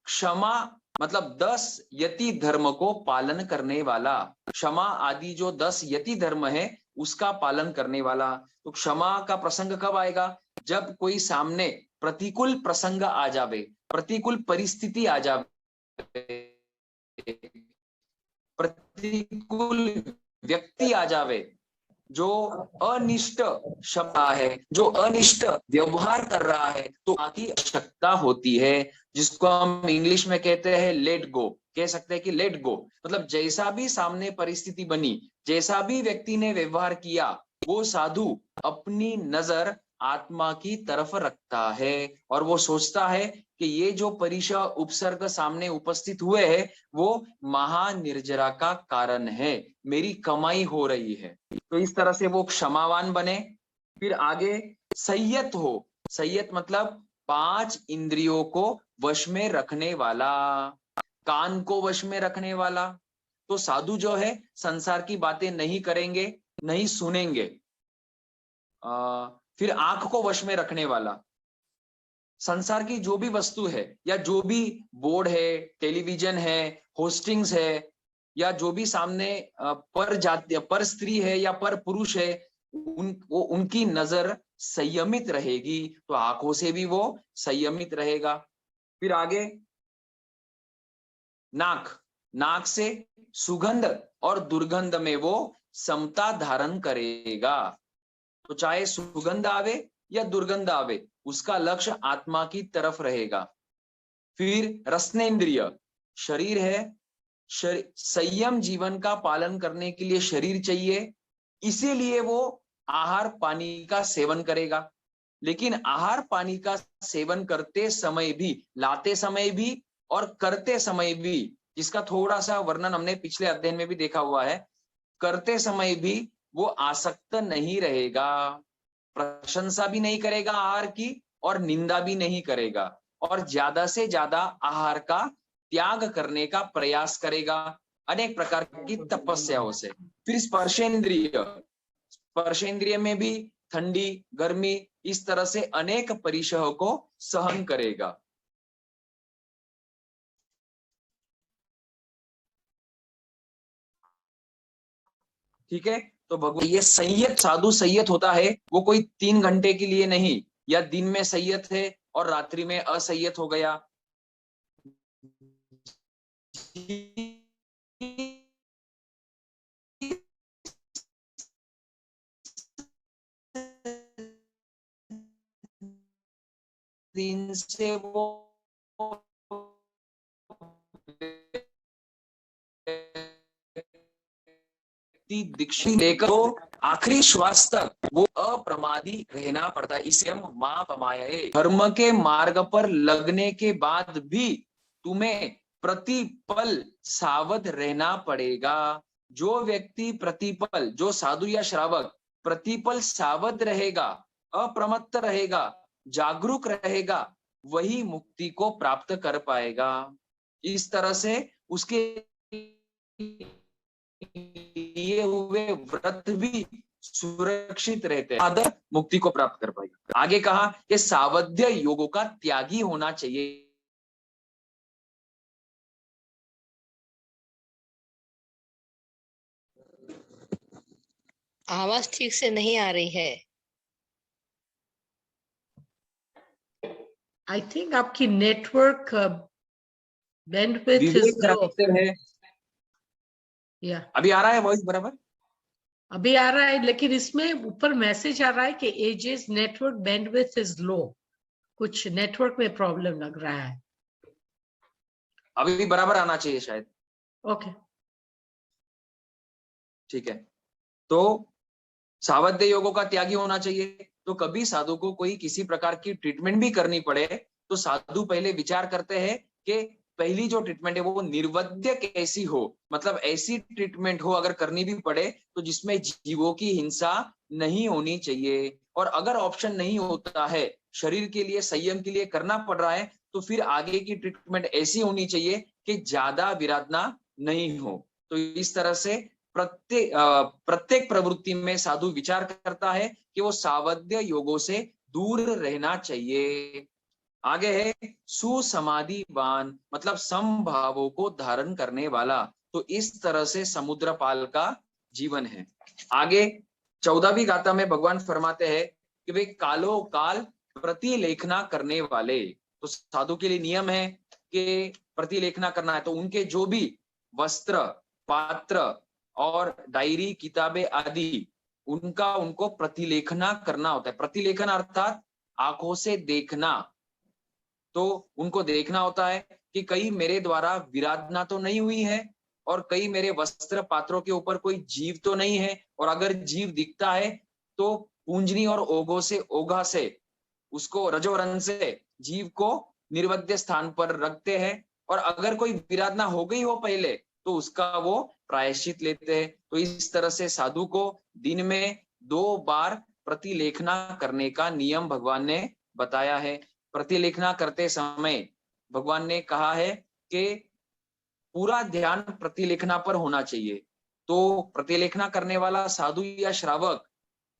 क्षमा मतलब 10 यति धर्म को पालन करने वाला, क्षमा आदि जो 10 यति धर्म है उसका पालन करने वाला। तो क्षमा का प्रसंग कब आएगा? जब कोई सामने प्रतिकूल प्रसंग आ जावे, प्रतिकूल परिस्थिति आ जावे, प्रतिकूल व्यक्ति आ जावे, जो अनिष्ट शब्द है, जो अनिष्ट व्यवहार कर रहा है, तो आकी आवश्यकता होती है, जिसको हम इंग्लिश में कहते हैं लेट गो। कह सकते हैं कि लेट गो मतलब जैसा भी सामने परिस्थिति बनी, जैसा भी व्यक्ति ने व्यवहार किया, वो साधु अपनी नजर आत्मा की तरफ रखता है और वो सोचता है कि ये जो परिशय उपसर्ग सामने उपस्थित हुए हैं वो महानिर्जरा का कारण है, मेरी कमाई हो रही है। तो इस तरह से वो क्षमावान बने। फिर आगे संयत हो, संयत मतलब 5 इंद्रियों को वश में रखने वाला, कान को वश में रखने वाला। तो साधु जो है संसार की बातें नहीं करेंगे, नहीं सुनेंगे। फिर आंख को वश में रखने वाला, संसार की जो भी वस्तु है या जो भी बोर्ड है, टेलीविजन है, होस्टिंग्स है, या जो भी सामने पर जाति, पर स्त्री है या पर पुरुष है, उनकी नजर संयमित रहेगी, तो आंखों से भी वो संयमित रहेगा। फिर आगे नाक, नाक से सुगंध और दुर्गंध में वो समता धारण करेगा। तो चाहे सुगंध आवे या दुर्गंध आवे, उसका लक्ष्य आत्मा की तरफ रहेगा। फिर रसनेन्द्रिय, शरीर है, संयम जीवन का पालन करने के लिए शरीर चाहिए, इसीलिए वो आहार पानी का सेवन करेगा। लेकिन आहार पानी का सेवन करते समय भी, लाते समय भी और करते समय भी, जिसका थोड़ा सा वर्णन हमने पिछले अध्ययन में भी देखा हुआ है, करते समय भी वो आसक्त नहीं रहेगा, प्रशंसा भी नहीं करेगा आहार की और निंदा भी नहीं करेगा, और ज्यादा से ज्यादा आहार का त्याग करने का प्रयास करेगा अनेक प्रकार की तपस्याओं से। फिर स्पर्शेंद्रिय, स्पर्शेंद्रिय में भी ठंडी गर्मी इस तरह से अनेक परिसह को सहन करेगा। ठीक है, तो भगवान ये संयत साधु संयत होता है, वो कोई 3 घंटे के लिए नहीं, या दिन में संयत है और रात्रि में असंयत हो गया। दिन से वो दीक्षित लेकर आखिरी श्वास तक वो अप्रमादी रहना पड़ता है। इसे हम मां पमाये, धर्म के मार्ग पर लगने के बाद भी तुम्हें प्रतिपल सावध रहना पड़ेगा। जो व्यक्ति प्रतिपल, जो साधु या श्रावक प्रतिपल सावध रहेगा, अप्रमत्त रहेगा, जागरूक रहेगा, वही मुक्ति को प्राप्त कर पाएगा। इस तरह से उसके लिए हुए व्रत भी सुरक्षित रहते हैं, आदर मुक्ति को प्राप्त कर पाएगा। आगे कहा कि सावध्य योगों का त्यागी होना चाहिए। आवाज ठीक से नहीं आ रही है। आई थिंक आपकी नेटवर्क बैंडविड्थ इज विवेक लो। रखते हैं। या अभी आ रहा है वॉइस बराबर? अभी आ रहा है, लेकिन इसमें ऊपर मैसेज आ रहा है कि ages network bandwidth is low. कुछ नेटवर्क में प्रॉब्लम लग रहा है। अभी भी बराबर आना चाहिए शायद। ओके, ठीक है, तो सावध्य योगों का त्यागी होना चाहिए। तो कभी साधु को कोई किसी प्रकार की ट्रीटमेंट भी करनी पड़े तो साधु पहले विचार करते हैं कि पहली जो ट्रीटमेंट है वो निर्वध्य कैसी हो, मतलब ऐसी ट्रीटमेंट हो अगर करनी भी पड़े तो जिसमें जीवों की हिंसा नहीं होनी चाहिए। और अगर ऑप्शन नहीं होता है, शरीर के लिए संयम के लिए करना पड़ रहा है, तो फिर आगे की ट्रीटमेंट ऐसी होनी चाहिए कि ज्यादा विराधना नहीं हो। तो इस तरह से प्रत्येक प्रवृत्ति में साधु विचार करता है कि वो सावध्य योगों से दूर रहना चाहिए। आगे है सुसमाधिवान, मतलब समभावों को धारण करने वाला। तो इस तरह से समुद्रपाल का जीवन है। आगे 14वीं गाथा में भगवान फरमाते हैं कि वे कालो काल प्रतिलेखना करने वाले। तो साधु के लिए नियम है कि प्रतिलेखना करना है, तो उनके जो भी वस्त्र, पात्र और डायरी, किताबें आदि, उनका उनको प्रतिलेखना करना होता है। प्रतिलेखन अर्थात आंखों से देखना। तो उनको देखना होता है कि कहीं मेरे द्वारा विराधना तो नहीं हुई है, और कहीं मेरे वस्त्र पात्रों के ऊपर कोई जीव तो नहीं है, और अगर जीव दिखता है तो पूंजनी और ओघों से, ओघा से, उसको रजोरन से जीव को निर्वध्य स्थान पर रखते हैं। और अगर कोई विराधना हो गई हो पहले तो उसका वो प्रायश्चित लेते हैं। तो इस तरह से साधु को दिन में 2 बार प्रतिलेखना करने का नियम भगवान ने बताया है। प्रतिलेखना करते समय भगवान ने कहा है कि पूरा ध्यान प्रतिलेखना पर होना चाहिए। तो प्रतिलेखना करने वाला साधु या श्रावक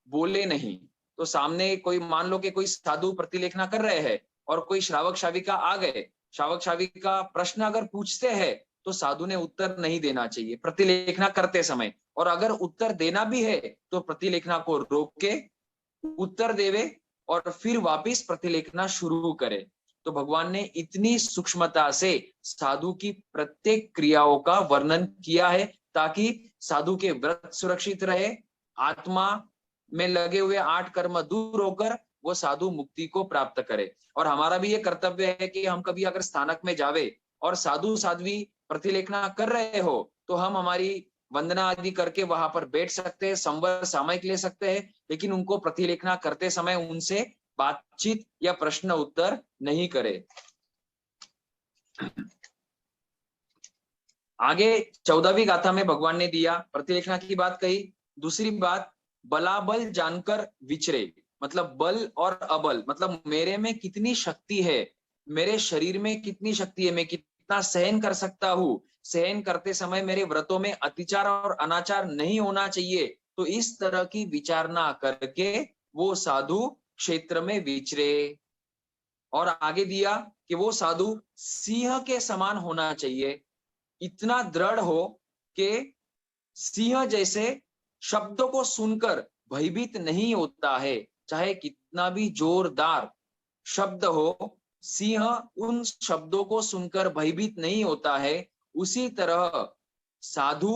बोले नहीं। तो सामने कोई, मान लो कि कोई साधु प्रतिलेखना कर रहे हैं और कोई श्रावक श्राविका आ गए, श्रावक श्राविका प्रश्न अगर पूछते हैं तो साधु ने उत्तर नहीं देना चाहिए प्रतिलेखना करते समय। और अगर उत्तर देना भी है तो प्रतिलेखना को रोक के उत्तर देवे और फिर वापिस प्रतिलेखना शुरू करे। तो भगवान ने इतनी सूक्ष्मता से साधु की प्रत्येक क्रियाओं का वर्णन किया है ताकि साधु के व्रत सुरक्षित रहे, आत्मा में लगे हुए 8 कर्म दूर होकर वो साधु मुक्ति को प्राप्त करे। और हमारा भी ये कर्तव्य है कि हम कभी अगर स्थानक में जावे और साधु साध्वी प्रतिलेखना कर रहे हो तो हम हमारी वंदना आदि करके वहां पर बैठ सकते हैं, संवर सामयिक ले सकते हैं, लेकिन उनको प्रतिलेखना करते समय उनसे बातचीत या प्रश्न उत्तर नहीं करे। आगे 14वीं गाथा में भगवान ने दिया, प्रतिलेखना की बात कही। दूसरी बात, बलाबल जानकर विचरे, मतलब बल और अबल, मतलब मेरे में कितनी शक्ति है, मेरे शरीर में कितनी शक्ति है, मैं कितना सहन कर सकता हूँ, सहन करते समय मेरे व्रतों में अतिचार और अनाचार नहीं होना चाहिए। तो इस तरह की विचारणा करके वो साधु क्षेत्र में विचरे। और आगे दिया कि वो साधु सिंह के समान होना चाहिए, इतना दृढ़ हो कि सिंह जैसे शब्दों को सुनकर भयभीत नहीं होता है, चाहे कितना भी जोरदार शब्द हो, सिंह उन शब्दों को सुनकर भयभीत नहीं होता है। उसी तरह साधु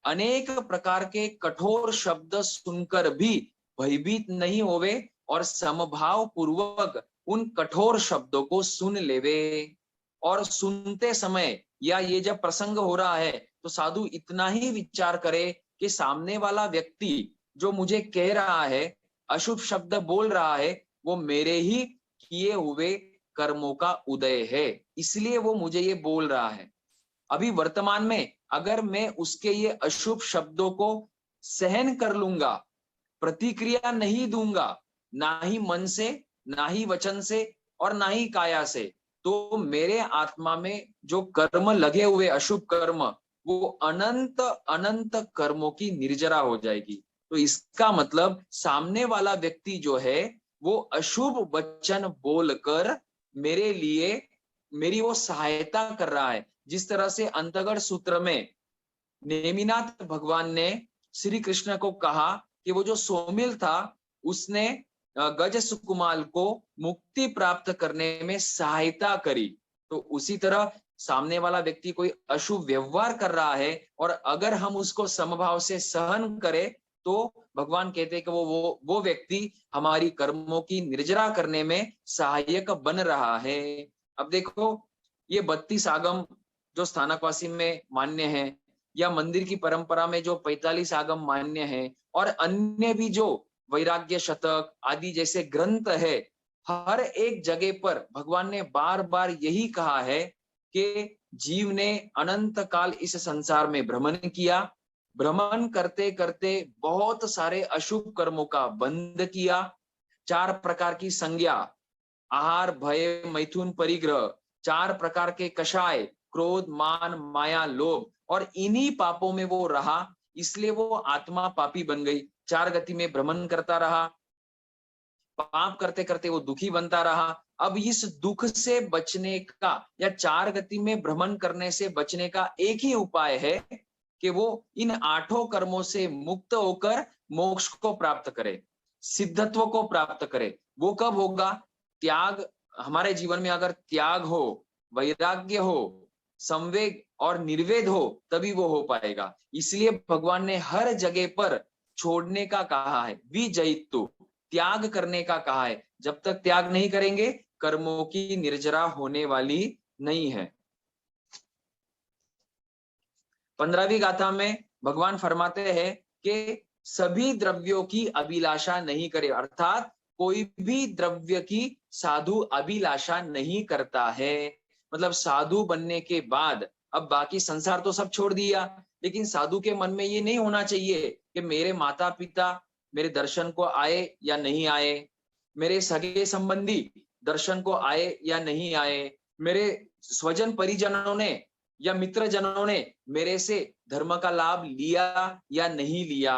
अनेक प्रकार के कठोर शब्द सुनकर भी भयभीत नहीं होवे और समभाव पूर्वक उन कठोर शब्दों को सुन लेवे। और सुनते समय या ये जब प्रसंग हो रहा है तो साधु इतना ही विचार करे कि सामने वाला व्यक्ति जो मुझे कह रहा है, अशुभ शब्द बोल रहा है, वो मेरे ही किए हुए कर्मों का उदय है, इसलिए वो मुझे ये बोल रहा है। अभी वर्तमान में अगर मैं उसके ये अशुभ शब्दों को सहन कर लूंगा, प्रतिक्रिया नहीं दूंगा, ना ही मन से, ना ही वचन से और ना ही काया से, तो मेरे आत्मा में जो कर्म लगे हुए अशुभ कर्म, वो अनंत अनंत कर्मों की निर्जरा हो जाएगी। तो इसका मतलब सामने वाला व्यक्ति जो है वो अशुभ वचन बोलकर मेरे लिए मेरी वो सहायता कर रहा है। जिस तरह से अंतगढ़ सूत्र में नेमिनाथ भगवान ने श्री कृष्ण को कहा कि वो जो सोमिल था उसने गज सुकुमाल को मुक्ति प्राप्त करने में सहायता करी, तो उसी तरह सामने वाला व्यक्ति कोई अशुभ व्यवहार कर रहा है और अगर हम उसको समभाव से सहन करें तो भगवान कहते हैं कि वो व्यक्ति हमारी कर्मों की निर्जरा करने में सहायक बन रहा है। अब देखो, ये 32 आगम जो स्थानकवासी में मान्य है या मंदिर की परंपरा में जो 45 आगम मान्य है और अन्य भी जो वैराग्य शतक आदि जैसे ग्रंथ है, हर एक जगह पर भगवान ने बार बार यही कहा है कि जीव ने अनंत काल इस संसार में भ्रमण किया, भ्रमण करते करते बहुत सारे अशुभ कर्मों का बंध किया, 4 प्रकार की संज्ञा, आहार, भय, मैथुन, परिग्रह, 4 प्रकार के कषाय, क्रोध, मान, माया, लोभ, और इन्हीं पापों में वो रहा, इसलिए वो आत्मा पापी बन गई। 4 गति में भ्रमण करता रहा, पाप करते करते वो दुखी बनता रहा। अब इस दुख से बचने का या 4 गति में भ्रमण करने से बचने का एक ही उपाय है कि वो इन 8 कर्मों से मुक्त होकर मोक्ष को प्राप्त करे, सिद्धत्व को प्राप्त करे। वो कब होगा? त्याग, हमारे जीवन में अगर त्याग हो, वैराग्य हो, संवेग और निर्वेद हो, तभी वो हो पाएगा। इसलिए भगवान ने हर जगह पर छोड़ने का कहा है, विजयित्व, त्याग करने का कहा है। जब तक त्याग नहीं करेंगे कर्मों की निर्जरा होने वाली नहीं है। 15वीं गाथा में भगवान फरमाते हैं कि सभी द्रव्यों की अभिलाषा नहीं करे, अर्थात कोई भी द्रव्य की साधु अभिलाषा नहीं करता है। मतलब साधु बनने के बाद अब बाकी संसार तो सब छोड़ दिया, लेकिन साधु के मन में ये नहीं होना चाहिए कि मेरे माता पिता मेरे दर्शन को आए या नहीं आए, मेरे सगे संबंधी दर्शन को आए या नहीं आए, मेरे स्वजन परिजनों ने या मित्र जनों ने मेरे से धर्म का लाभ लिया या नहीं लिया।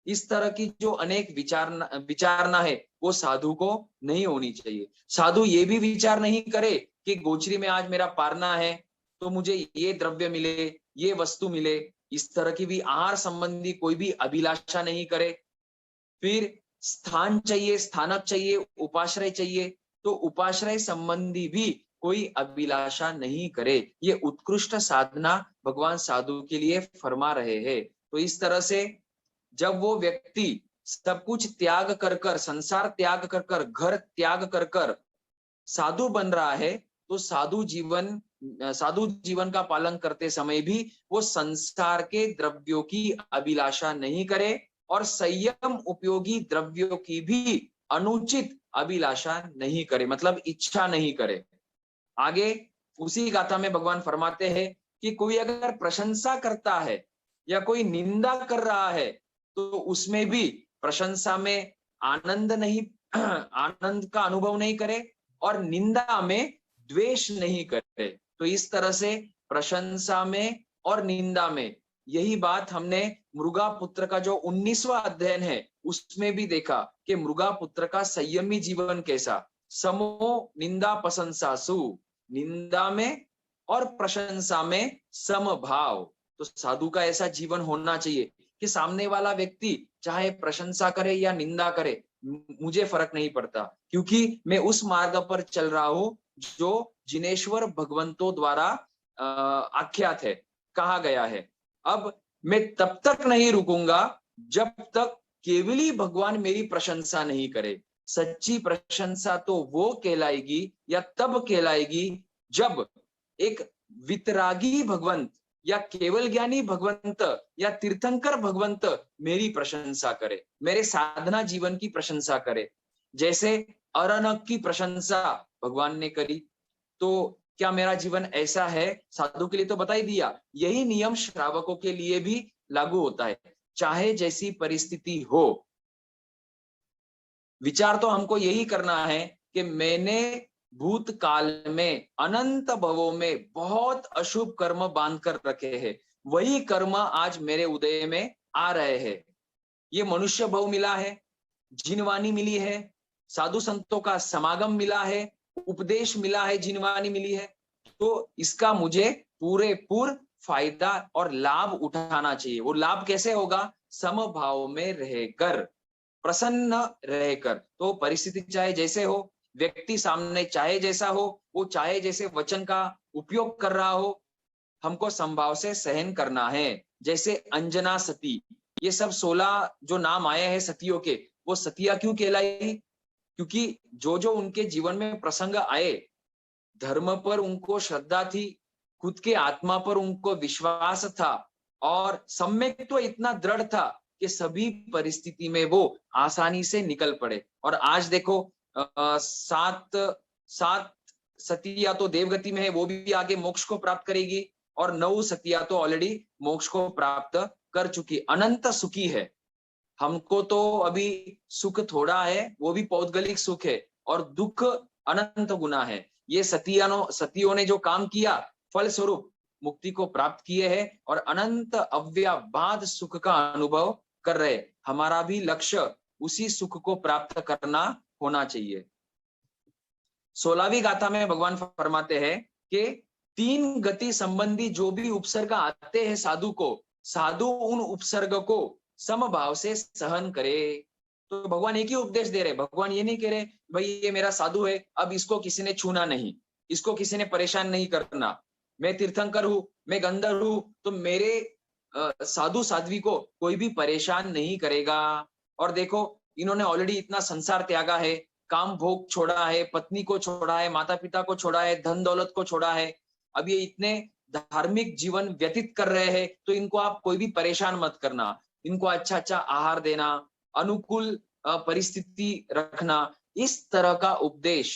इस तरह की जो अनेक विचारना है वो साधु को नहीं होनी चाहिए। साधु ये भी विचार नहीं करे कि गोचरी में आज मेरा पारना है तो मुझे ये द्रव्य मिले, ये वस्तु मिले, इस तरह की भी आहार संबंधी कोई भी अभिलाषा नहीं करे। फिर स्थान चाहिए, स्थानक चाहिए, उपाश्रय चाहिए, तो उपाश्रय संबंधी भी कोई अभिलाषा नहीं करे। ये उत्कृष्ट साधना भगवान साधु के लिए फरमा रहे हैं। तो इस तरह से जब वो व्यक्ति सब कुछ त्याग कर कर, संसार त्याग कर कर, घर त्याग कर कर साधु बन रहा है, तो साधु जीवन का पालन करते समय भी वो संसार के द्रव्यों की अभिलाषा नहीं करे और संयम उपयोगी द्रव्यों की भी अनुचित अभिलाषा नहीं करे, मतलब इच्छा नहीं करे। आगे उसी गाथा में भगवान फरमाते हैं कि कोई अगर प्रशंसा करता है या कोई निंदा कर रहा है तो उसमें भी प्रशंसा में आनंद नहीं आनंद का अनुभव नहीं करे और निंदा में द्वेष नहीं करे। तो इस तरह से प्रशंसा में और निंदा में, यही बात हमने मृगा पुत्र का जो 19वां अध्ययन है उसमें भी देखा कि मृगा पुत्र का संयमी जीवन कैसा, समो निंदा प्रशंसासु, निंदा में और प्रशंसा में समभाव। तो साधु का ऐसा जीवन होना चाहिए कि सामने वाला व्यक्ति चाहे प्रशंसा करे या निंदा करे, मुझे फर्क नहीं पड़ता, क्योंकि मैं उस मार्ग पर चल रहा हूं जो जिनेश्वर भगवंतों द्वारा आख्यात है, कहा गया है। अब मैं तब तक नहीं रुकूंगा जब तक केवली भगवान मेरी प्रशंसा नहीं करे। सच्ची प्रशंसा तो वो कहलाएगी या तब कहलाएगी जब एक वितरागी भगवंत या केवल ज्ञानी भगवंत या तीर्थंकर भगवंत मेरी प्रशंसा करे, मेरे साधना जीवन की प्रशंसा करे। जैसे अरनक की प्रशंसा भगवान ने करी, तो क्या मेरा जीवन ऐसा है? साधु के लिए तो बता ही दिया। यही नियम श्रावकों के लिए भी लागू होता है, चाहे जैसी परिस्थिति हो। विचार तो हमको यही करना है कि मैंने भूतकाल में अनंत भवों में बहुत अशुभ कर्म बांध कर रखे हैं, वही कर्म आज मेरे उदय में आ रहे हैं। ये मनुष्य भव मिला है, जिनवानी मिली है, साधु संतों का समागम मिला है, उपदेश मिला है, जिनवानी मिली है, तो इसका मुझे पूरेपूर फायदा और लाभ उठाना चाहिए। वो लाभ कैसे होगा? समभाव में रहकर, प्रसन्न रहकर। तो परिस्थिति चाहे जैसे हो, व्यक्ति सामने चाहे जैसा हो, वो चाहे जैसे वचन का उपयोग कर रहा हो, हमको समभाव से सहन करना है। जैसे अंजना सती, ये सब 16 जो नाम आए हैं सतियों के, वो सतिया क्यों कहलाई? क्योंकि जो जो उनके जीवन में प्रसंग आए, धर्म पर उनको श्रद्धा थी, खुद के आत्मा पर उनको विश्वास था और सम्यक्त्व इतना दृढ़ था कि सभी परिस्थिति में वो आसानी से निकल पड़े। और आज देखो 7 सतिया तो देवगति में है, वो भी आगे मोक्ष को प्राप्त करेगी, और 9 सतिया तो ऑलरेडी मोक्ष को प्राप्त कर चुकी, अनंत सुखी है। हमको तो अभी सुख थोड़ा है, वो भी पौद्गलिक सुख है, और दुख अनंत गुना है। ये सतियों ने जो काम किया, फल स्वरूप मुक्ति को प्राप्त किए हैं और अनंत अव्याबाद सुख का अनुभव कर रहे। हमारा भी लक्ष्य उसी सुख को प्राप्त करना होना चाहिए। 16वीं गाथा में भगवान फरमाते हैं कि 3 गति संबंधी जो भी उपसर्ग आते हैं साधु को, साधु उन उपसर्ग को समभाव से सहन करे। तो भगवान एक ही उपदेश दे रहे, भगवान ये नहीं कह रहे भाई ये मेरा साधु है, अब इसको किसी ने छूना नहीं, इसको किसी ने परेशान नहीं करना, मैं तीर्थंकर हूं, मैं गंधर्व हूं, तो मेरे साधु साध्वी को कोई भी परेशान नहीं करेगा। और देखो इन्होंने ऑलरेडी इतना संसार त्यागा है, काम भोग छोड़ा है, पत्नी को छोड़ा है, माता पिता को छोड़ा है, धन दौलत को छोड़ा है, अब ये इतने धार्मिक जीवन व्यतीत कर रहे हैं, तो इनको आप कोई भी परेशान मत करना, इनको अच्छा अच्छा आहार देना, अनुकूल परिस्थिति रखना। इस तरह का उपदेश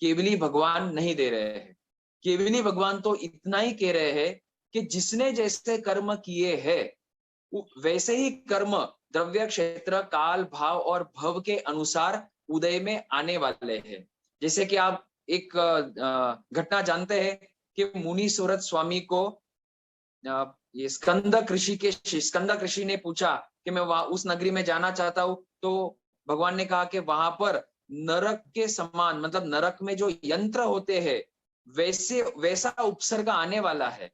केवली भगवान नहीं दे रहे हैं। केवली भगवान तो इतना ही कह रहे हैं कि जिसने जैसे कर्म किए हैं वैसे ही कर्म द्रव्य क्षेत्र काल भाव और भव के अनुसार उदय में आने वाले हैं। जैसे कि आप एक घटना जानते हैं कि मुनि सूरत स्वामी को ये स्कंद ऋषि ने पूछा कि मैं वहां उस नगरी में जाना चाहता हूं, तो भगवान ने कहा कि वहां पर नरक के समान, मतलब नरक में जो यंत्र होते हैं वैसा उपसर्ग आने वाला है।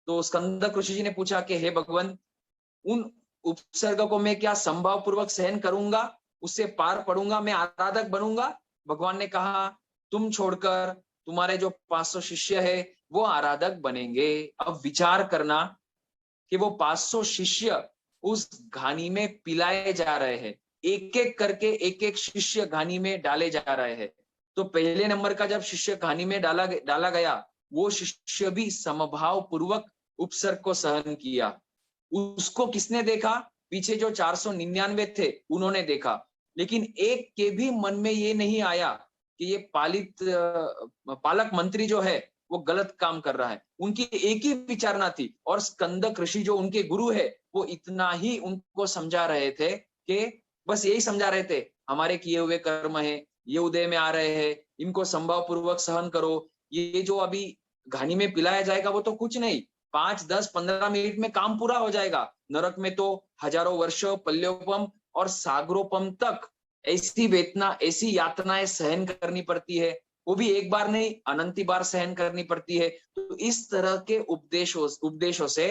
तो स्कंद ऋषि जी ने पूछा कि हे भगवान, उन उपसर्ग को मैं क्या संभाव पूर्वक सहन करूंगा, उससे पार पड़ूंगा, मैं आराधक बनूंगा? भगवान ने कहा तुम छोड़कर तुम्हारे जो 500 शिष्य है वो आराधक बनेंगे। अब विचार करना कि वो 500 शिष्य उस घानी में पिलाए जा रहे हैं, एक एक करके एक एक शिष्य घानी में डाले जा रहे हैं। तो पहले नंबर का जब शिष्य घानी में डाला गया, वो शिष्य भी समभाव पूर्वक उपसर्ग को सहन किया। उसको किसने देखा? पीछे जो 499 थे उन्होंने देखा, लेकिन एक के भी मन में ये नहीं आया कि ये पालक मंत्री जो है वो गलत काम कर रहा है। उनकी एक ही विचारना थी, और स्कंदक ऋषि जो उनके गुरु है वो इतना ही उनको समझा रहे थे कि बस यही समझा रहे थे, हमारे किए हुए कर्म है, ये उदय में आ रहे हैं, इनको संभाव पूर्वक सहन करो। ये जो अभी घानी में पिलाया जाएगा वो तो कुछ नहीं, 5, 10, 15 मिनट में काम पूरा हो जाएगा। नरक में तो हजारों वर्षों पल्योपम और सागरोपम तक ऐसी वेदना, ऐसी यातनाएं सहन करनी पड़ती है, वो भी एक बार नहीं अनंती बार सहन करनी पड़ती है। तो इस तरह के उपदेशों से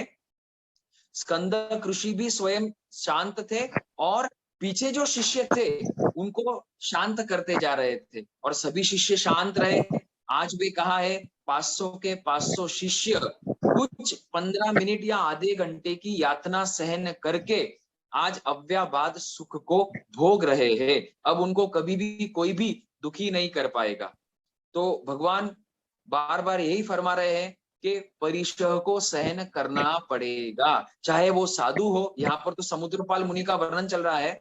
स्कंदक ऋषि भी स्वयं शांत थे, और पीछे जो शिष्य थे उनको शांत करते जा रहे थे, और सभी शिष्य शांत रहे। आज भी कहा है 500 के 500 शिष्य कुछ 15 मिनट या आधे घंटे की यातना सहन करके आज अव्याबाद सुख को भोग रहे हैं। अब उनको कभी भी कोई भी दुखी नहीं कर पाएगा। तो भगवान बार बार यही फरमा रहे हैं कि परिशह को सहन करना पड़ेगा, चाहे वो साधु हो। यहाँ पर तो समुद्रपाल मुनि का वर्णन चल रहा है,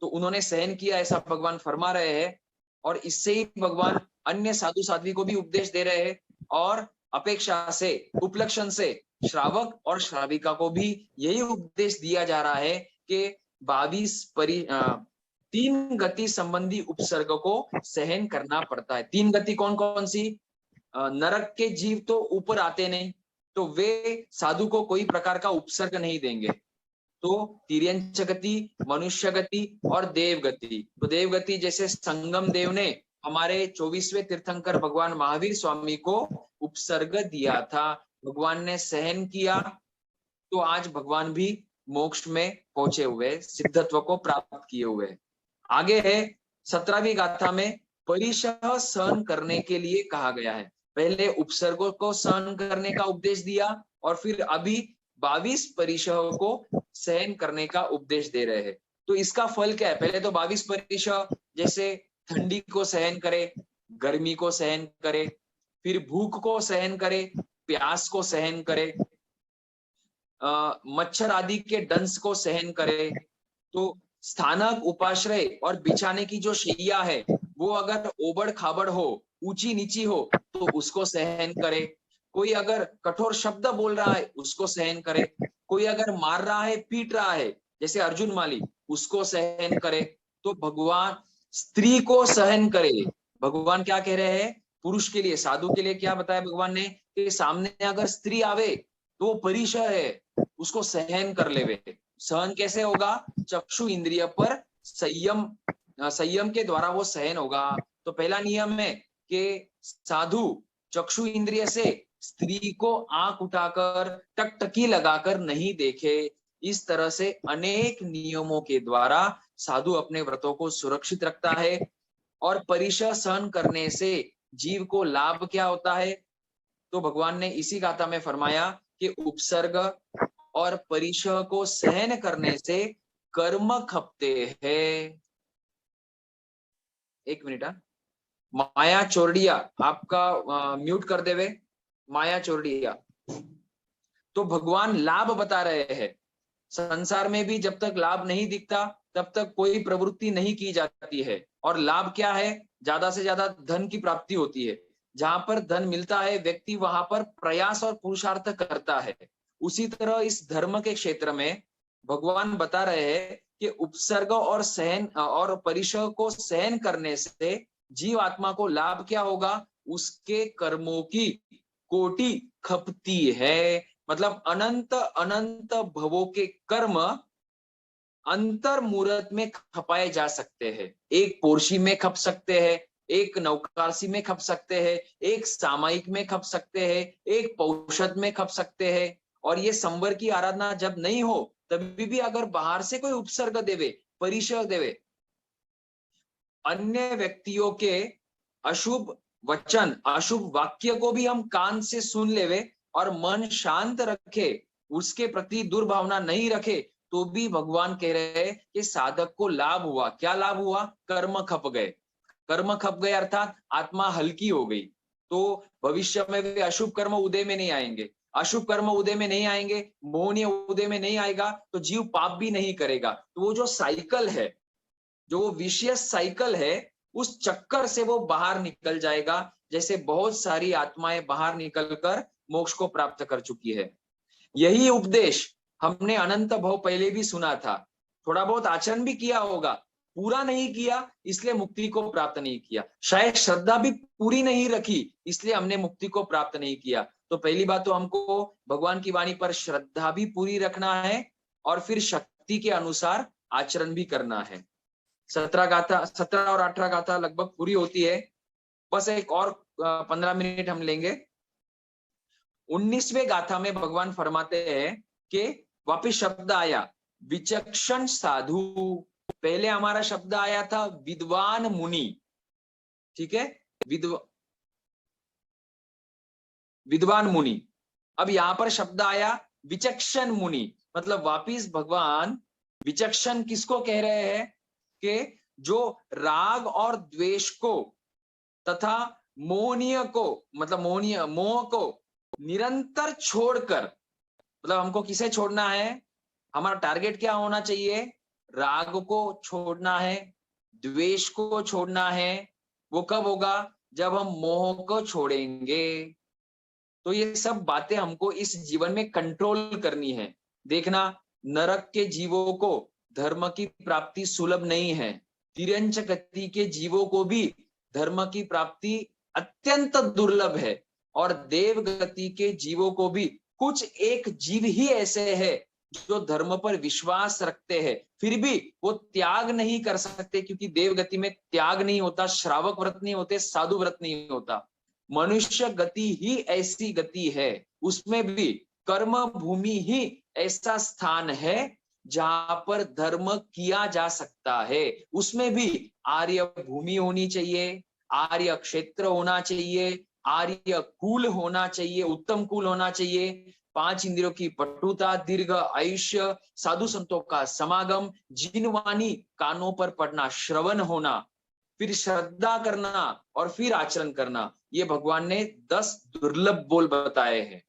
तो उन्होंने सहन किया ऐसा भगवान फरमा रहे हैं, और इससे ही भगवान अन्य साधु साध्वी को भी उपदेश दे रहे हैं, और अपेक्षा से, उपलक्षण से श्रावक और श्राविका को भी यही उपदेश दिया जा रहा है कि 3 गति संबंधी उपसर्ग को सहन करना पड़ता है। 3 गति कौन कौन सी? नरक के जीव तो ऊपर आते नहीं, तो वे साधु को कोई प्रकार का उपसर्ग नहीं देंगे। तो तिर्यंच गति, मनुष्य गति और देव गति। तो देव गति जैसे संगम देव ने हमारे 24वें तीर्थंकर भगवान महावीर स्वामी को उपसर्ग दिया था, भगवान ने सहन किया, तो आज भगवान भी मोक्ष में पहुंचे हुए, सिद्धत्व को प्राप्त किए हुए। आगे है 17वीं गाथा में परिशह सहन करने के लिए कहा गया है। पहले उपसर्गों को सहन करने का उपदेश दिया, और फिर अभी 22 परिशह को सहन करने का उपदेश दे रहे हैं। तो इसका फल क्या है? पहले तो 22 परिशह, जैसे ठंडी को सहन करे, गर्मी को सहन करे, फिर भूख को सहन करे, प्यास को सहन करे, मच्छर आदि के डंस को सहन करे। तो स्थानक, उपाश्रय और बिछाने की जो शैया है वो अगर ओबड़ खाबड़ हो, ऊंची नीची हो, तो उसको सहन करे। कोई अगर कठोर शब्द बोल रहा है उसको सहन करे, कोई अगर मार रहा है, पीट रहा है, जैसे अर्जुन माली, उसको सहन करे। तो भगवान स्त्री को सहन करे। भगवान क्या कह रहे हैं? पुरुष के लिए, साधु के लिए क्या बताया भगवान ने कि सामने अगर स्त्री आवे तो वो परिशह है, उसको सहन कर लेवे। सहन कैसे होगा? चक्षु इंद्रिय पर संयम के द्वारा वो सहन होगा। तो पहला नियम है कि साधु चक्षु इंद्रिय से स्त्री को आंख उठाकर, टकटकी लगाकर नहीं देखे। इस तरह से अनेक नियमों के द्वारा साधु अपने व्रतों को सुरक्षित रखता है। और परिशह सहन करने से जीव को लाभ क्या होता है? तो भगवान ने इसी गाथा में फरमाया कि उपसर्ग और परिशह को सहन करने से कर्म खपते हैं। एक मिनट, माया चोरडिया, आपका म्यूट कर देवे, माया चोरडिया। तो भगवान लाभ बता रहे हैं। संसार में भी जब तक लाभ नहीं दिखता तब तक कोई प्रवृत्ति नहीं की जाती है। और लाभ क्या है? ज्यादा से ज्यादा धन की प्राप्ति होती है। जहां पर धन मिलता है व्यक्ति वहां पर प्रयास और पुरुषार्थ करता है। उसी तरह इस धर्म के क्षेत्र में भगवान बता रहे हैं कि उपसर्ग और सहन और परिशह को सहन करने से जीव आत्मा को लाभ क्या होगा? उसके कर्मों की कोटि खपती है। मतलब अनंत अनंत भवों के कर्म अंतर मुहूर्त में खपाए जा सकते हैं। एक पोर्शी में खप सकते हैं, एक नवकाशी में खप सकते हैं, एक सामायिक में खप सकते हैं, एक पौषध में खप सकते हैं। और ये संवर की आराधना जब नहीं हो तभी भी अगर बाहर से कोई उपसर्ग देवे, परिशह देवे, अन्य व्यक्तियों के अशुभ वचन, अशुभ वाक्य को भी हम कान से सुन लेवे और मन शांत रखे, उसके प्रति दुर्भावना नहीं रखे, तो भी भगवान कह रहे हैं कि साधक को लाभ हुआ। क्या लाभ हुआ? कर्म खप गए। कर्म खप गए अर्थात आत्मा हल्की हो गई। तो भविष्य में वे अशुभ कर्म उदय में नहीं आएंगे। अशुभ कर्म उदय में नहीं आएंगे, मोहनीय उदय में नहीं आएगा, तो जीव पाप भी नहीं करेगा। तो वो जो साइकिल है, जो वो विशियस साइकिल है, उस चक्कर से वो बाहर निकल जाएगा। जैसे बहुत सारी आत्माएं बाहर निकलकर मोक्ष को प्राप्त कर चुकी है। यही उपदेश हमने अनंत भव पहले भी सुना था, थोड़ा बहुत आचरण भी किया होगा, पूरा नहीं किया इसलिए मुक्ति को प्राप्त नहीं किया। शायद श्रद्धा भी पूरी नहीं रखी इसलिए हमने मुक्ति को प्राप्त नहीं किया। तो पहली बात तो हमको भगवान की वाणी पर श्रद्धा भी पूरी रखना है और फिर शक्ति के अनुसार आचरण भी करना है। 17 और 18 गाथा लगभग पूरी होती है, बस एक और 15 मिनट हम लेंगे। 19वें गाथा में भगवान फरमाते हैं कि वापिस शब्द आया विचक्षण साधु। पहले हमारा शब्द आया था विद्वान मुनि, ठीक है, विद्वान मुनि। अब यहां पर शब्द आया विचक्षण मुनि, मतलब वापिस भगवान विचक्षण किसको कह रहे हैं कि जो राग और द्वेष को तथा मोहनीय को, मतलब मोहनीय मोह को निरंतर छोड़कर, मतलब हमको किसे छोड़ना है, हमारा टारगेट क्या होना चाहिए, राग को छोड़ना है, द्वेष को छोड़ना है। वो कब होगा? जब हम मोह को छोड़ेंगे। तो ये सब बातें हमको इस जीवन में कंट्रोल करनी है। देखना, नरक के जीवों को धर्म की प्राप्ति सुलभ नहीं है, तिरंच गति के जीवों को भी धर्म की प्राप्ति अत्यंत दुर्लभ है, और देव गति के जीवों को भी कुछ एक जीव ही ऐसे है जो धर्म पर विश्वास रखते हैं, फिर भी वो त्याग नहीं कर सकते, क्योंकि देव गति में त्याग नहीं होता, श्रावक व्रत नहीं होते, साधु व्रत नहीं होता। मनुष्य गति ही ऐसी गति है, उसमें भी कर्म भूमि ही ऐसा स्थान है जहां पर धर्म किया जा सकता है। उसमें भी आर्य भूमि होनी चाहिए, आर्य क्षेत्र होना चाहिए, आर्य कुल होना चाहिए, उत्तम कुल होना चाहिए, 5 इंद्रियों की पटुता, दीर्घ आयुष्य, साधु संतों का समागम, जिनवाणी कानों पर पड़ना, श्रवण होना, फिर श्रद्धा करना और फिर आचरण करना। ये भगवान ने 10 दुर्लभ बोल बताए हैं।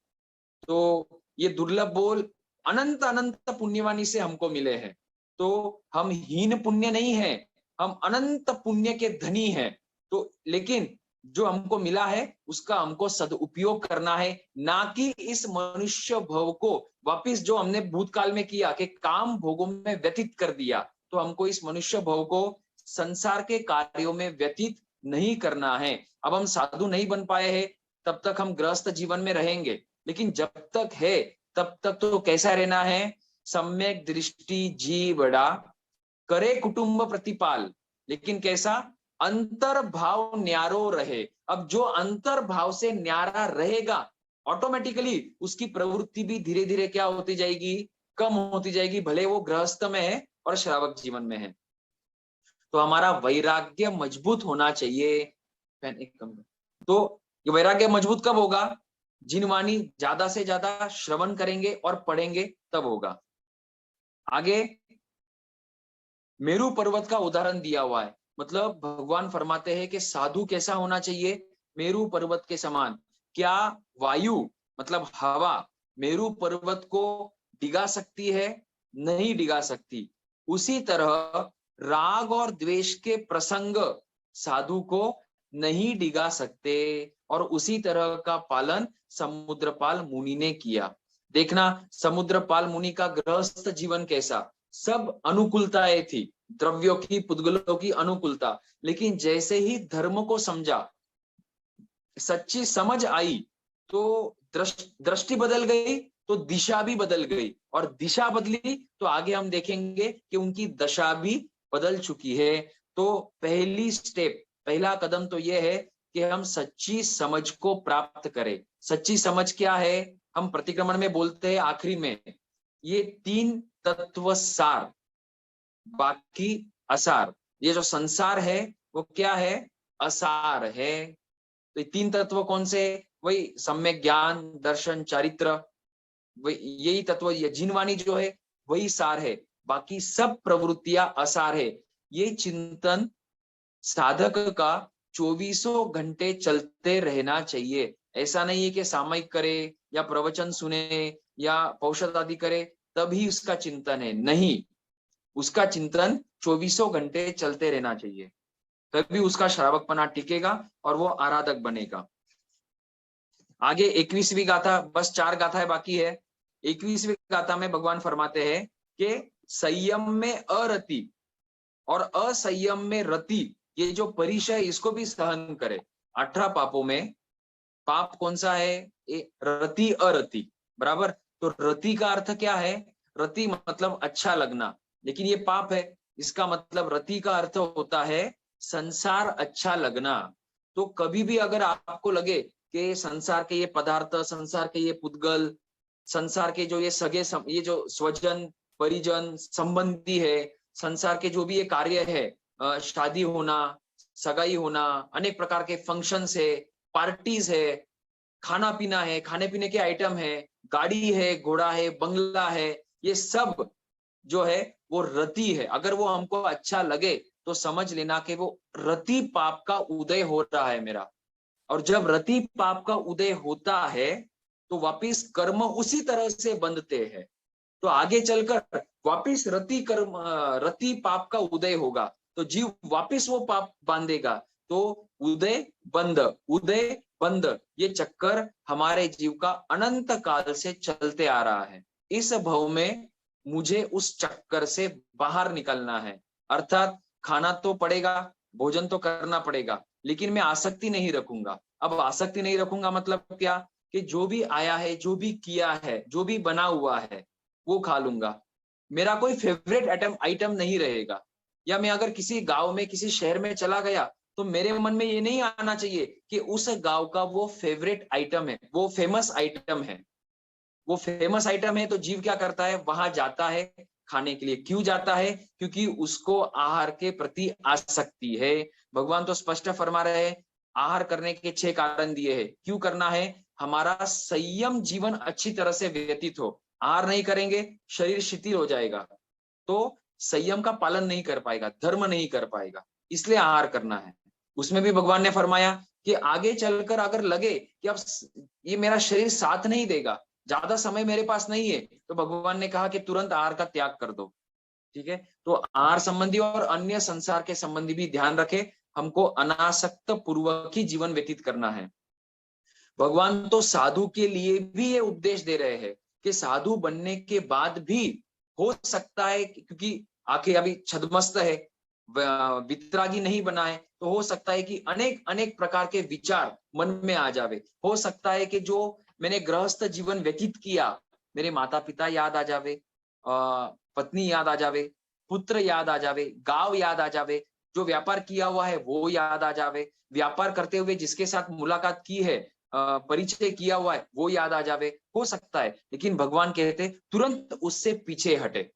तो ये दुर्लभ बोल अनंत अनंत पुण्यवाणी से हमको मिले हैं। तो हम हीन पुण्य नहीं है, हम अनंत पुण्य के धनी हैं। तो लेकिन जो हमको मिला है उसका हमको सदुपयोग करना है, ना कि इस मनुष्य भव को वापिस जो हमने भूतकाल में किया कि काम भोगों में व्यतीत कर दिया, तो हमको इस मनुष्य भव को संसार के कार्यों में व्यतीत नहीं करना है। अब हम साधु नहीं बन पाए हैं, तब तक हम गृहस्थ जीवन में रहेंगे, लेकिन जब तक है तब तक तो कैसा रहना है, सम्यक दृष्टि जी बड़ा, करे कुटुंब प्रतिपाल, लेकिन कैसा, अंतर भाव न्यारो रहे। अब जो अंतर भाव से न्यारा रहेगा, ऑटोमेटिकली उसकी प्रवृत्ति भी धीरे धीरे क्या होती जाएगी, कम होती जाएगी, भले वो गृहस्थ में है और श्रावक जीवन में है। तो हमारा वैराग्य मजबूत होना चाहिए। तो ये वैराग्य मजबूत कब होगा? जिनवाणी ज्यादा से ज्यादा श्रवण करेंगे और पढ़ेंगे तब होगा। आगे मेरू पर्वत का उदाहरण दिया हुआ है, मतलब भगवान फरमाते हैं कि साधु कैसा होना चाहिए, मेरू पर्वत के समान। क्या वायु मतलब हवा मेरू पर्वत को डिगा सकती है? नहीं डिगा सकती। उसी तरह राग और द्वेष के प्रसंग साधु को नहीं डिगा सकते, और उसी तरह का पालन समुद्रपाल मुनि ने किया। देखना, समुद्रपाल मुनि का गृहस्थ जीवन कैसा, सब अनुकूलताएं थी, द्रव्यों की, पुद्गलों की अनुकूलता, लेकिन जैसे ही धर्म को समझा, सच्ची समझ आई, तो दृष्टि बदल गई, तो दिशा भी बदल गई, और दिशा बदली तो आगे हम देखेंगे कि उनकी दशा भी बदल चुकी है। तो पहली स्टेप, पहला कदम तो यह है कि हम सच्ची समझ को प्राप्त करें। सच्ची समझ क्या है? हम प्रतिक्रमण में बोलते हैं आखिरी में, ये 3 तत्व सार, बाकी असार। ये जो संसार है वो क्या है? असार है। तो ये 3 तत्व कौन से? वही सम्यक ज्ञान, दर्शन, चारित्र, यही तत्व। ये जिनवाणी जो है वही सार है, बाकी सब प्रवृत्तियां असार है। ये चिंतन साधक का 24 घंटे चलते रहना चाहिए। ऐसा नहीं है कि सामयिक करे या प्रवचन सुने या औषध आदि करे तभी उसका चिंतन है, नहीं, उसका चिंतन 24 घंटे चलते रहना चाहिए, तभी उसका श्रावकपना टिकेगा और वो आराधक बनेगा। आगे 21वीं गाथा, बस 4 गाथाएं बाकी है। 21वीं गाथा में भगवान फरमाते हैं कि संयम में अरति और असंयम में रति, ये जो परिचय इसको भी सहन करे। 18 पापों में पाप कौन सा है? रति अरति, बराबर। तो रति का अर्थ क्या है? रति मतलब अच्छा लगना, लेकिन ये पाप है। इसका मतलब रति का अर्थ होता है संसार अच्छा लगना। तो कभी भी अगर आपको लगे कि संसार के ये पदार्थ, संसार के ये पुद्गल, संसार के जो ये सगे ये जो स्वजन परिजन संबंधी है, संसार के जो भी ये कार्य है, शादी होना, सगाई होना, अनेक प्रकार के फंक्शंस है, पार्टीज है, खाना पीना है, खाने पीने के आइटम है, गाड़ी है, घोड़ा है, बंगला है, ये सब जो है वो रति है। अगर वो हमको अच्छा लगे तो समझ लेना कि वो रति पाप का उदय हो रहा है मेरा। और जब रति पाप का उदय होता है तो वापिस कर्म उसी तरह से बंधते हैं। तो आगे चलकर वापिस रति पाप का उदय होगा तो जीव वापिस वो पाप बांधेगा। तो उदय बंद ये चक्कर हमारे जीव का अनंत काल से चलते आ रहा है। इस भव में मुझे उस चक्कर से बाहर निकलना है। अर्थात खाना तो पड़ेगा, भोजन तो करना पड़ेगा, लेकिन मैं आसक्ति नहीं रखूंगा। अब आसक्ति नहीं रखूंगा मतलब क्या? कि जो भी आया है, जो भी किया है, जो भी बना हुआ है वो खा लूंगा। मेरा कोई फेवरेट आइटम नहीं रहेगा। या मैं अगर किसी गांव में, किसी शहर में चला गया तो मेरे मन में ये नहीं आना चाहिए कि उस गांव का वो फेवरेट आइटम है, वो फेमस आइटम है। वो फेमस आइटम है तो जीव क्या करता है? वहां जाता है खाने के लिए। क्यों जाता है? क्योंकि उसको आहार के प्रति आसक्ति है। भगवान तो स्पष्ट फरमा रहे हैं, आहार करने के 6 कारण दिए हैं। क्यों करना है? हमारा संयम जीवन अच्छी तरह से व्यतीत हो। आहार नहीं करेंगे शरीर शिथिल हो जाएगा, तो संयम का पालन नहीं कर पाएगा, धर्म नहीं कर पाएगा, इसलिए आहार करना है। उसमें भी भगवान ने फरमाया कि आगे चलकर अगर लगे कि अब ये मेरा शरीर साथ नहीं देगा, ज्यादा समय मेरे पास नहीं है, तो भगवान ने कहा कि तुरंत आहार का त्याग कर दो। ठीक है, तो आहार संबंधी और अन्य संसार के संबंधी भी ध्यान रखे। हमको अनासक्त पूर्वक ही जीवन व्यतीत करना है। भगवान तो साधु के लिए भी ये उपदेश दे रहे हैं कि साधु बनने के बाद भी हो सकता है, क्योंकि आखिर अभी छद्मस्त है, वितरागी नहीं बना है, तो हो सकता है कि अनेक अनेक प्रकार के विचार मन में आ जावे। हो सकता है कि जो मैंने गृहस्थ जीवन व्यतीत किया, मेरे माता पिता याद आ जावे, पत्नी याद आ जावे, पुत्र याद आ जावे, गांव याद आ जावे, जो व्यापार किया हुआ है वो याद आ जावे, व्यापार करते हुए जिसके साथ मुलाकात की है, परिचय किया हुआ है वो याद आ जावे। हो सकता है, लेकिन भगवान कहते तुरंत उससे पीछे हटे।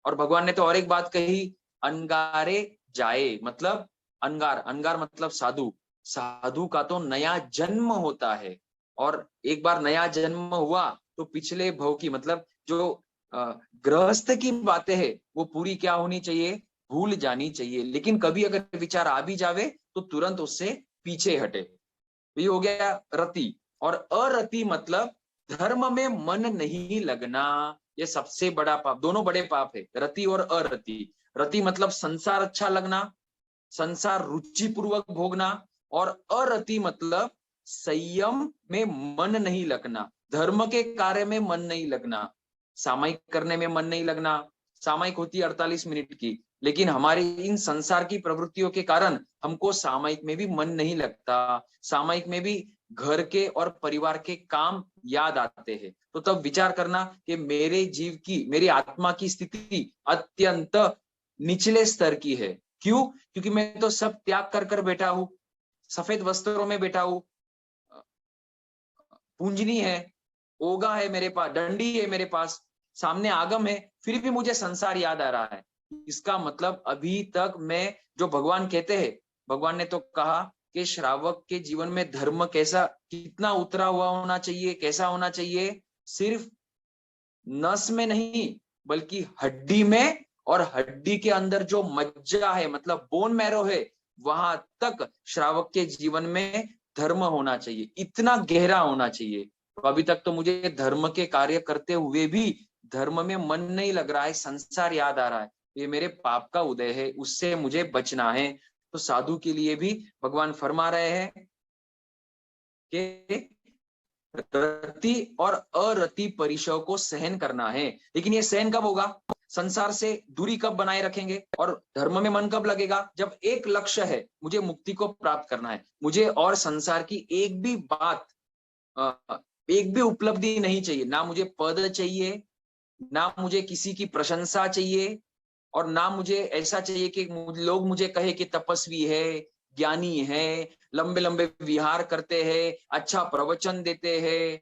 और भगवान ने तो और एक बात कही, अंगारे जाए, मतलब अंगार मतलब साधु। साधु का तो नया जन्म होता है, और एक बार नया जन्म हुआ तो पिछले भव की, मतलब जो गृहस्थ की बातें हैं वो पूरी क्या होनी चाहिए? भूल जानी चाहिए। लेकिन कभी अगर विचार आ भी जावे तो तुरंत उससे पीछे हटे। तो ये हो गया रति। और अरति मतलब धर्म में मन नहीं लगना, ये सबसे बड़ा पाप। दोनों बड़े पाप है, रति और अरति। रति मतलब संसार अच्छा लगना, संसार रुचि पूर्वक भोगना, और अरति मतलब संयम में मन नहीं लगना, धर्म के कार्य में मन नहीं लगना, सामायिक करने में मन नहीं लगना। सामायिक होती है 48 मिनट की, लेकिन हमारी इन संसार की प्रवृत्तियों के कारण हमको सामायिक में भी मन नहीं लगता। सामायिक में भी घर के और परिवार के काम याद आते हैं। तो तब विचार करना कि मेरे जीव की, मेरी आत्मा की स्थिति अत्यंत निचले स्तर की है। क्यों? क्योंकि मैं तो सब त्याग कर कर बैठा हूं, सफेद वस्त्रों में बैठा हूं, पूंजनी है, ओगा है मेरे पास, डंडी है मेरे पास, सामने आगम है, फिर भी मुझे संसार याद आ रहा है। इसका मतलब अभी तक मैं, जो भगवान कहते हैं, भगवान ने तो कहा कि श्रावक के जीवन में धर्म कैसा, कितना उतरा हुआ होना चाहिए, कैसा होना चाहिए? सिर्फ नस में नहीं, बल्कि हड्डी में, और हड्डी के अंदर जो मज्जा है मतलब बोन मैरो है, वहां तक श्रावक के जीवन में धर्म होना चाहिए, इतना गहरा होना चाहिए। तो अभी तक तो मुझे धर्म के कार्य करते हुए भी धर्म में मन नहीं लग रहा है, संसार याद आ रहा है, ये मेरे पाप का उदय है, उससे मुझे बचना है। तो साधु के लिए भी भगवान फरमा रहे हैं कि रति और अरति परिशव को सहन करना है। लेकिन ये सहन कब होगा, संसार से दूरी कब बनाए रखेंगे और धर्म में मन कब लगेगा, जब एक लक्ष्य है, मुझे मुक्ति को प्राप्त करना है, मुझे और संसार की एक भी बात, एक भी उपलब्धि नहीं चाहिए, ना मुझे पद चाहिए, ना मुझे किसी की प्रशंसा चाहिए, और ना मुझे ऐसा चाहिए कि लोग मुझे कहे कि तपस्वी है, ज्ञानी है, लंबे लंबे विहार करते हैं, अच्छा प्रवचन देते हैं,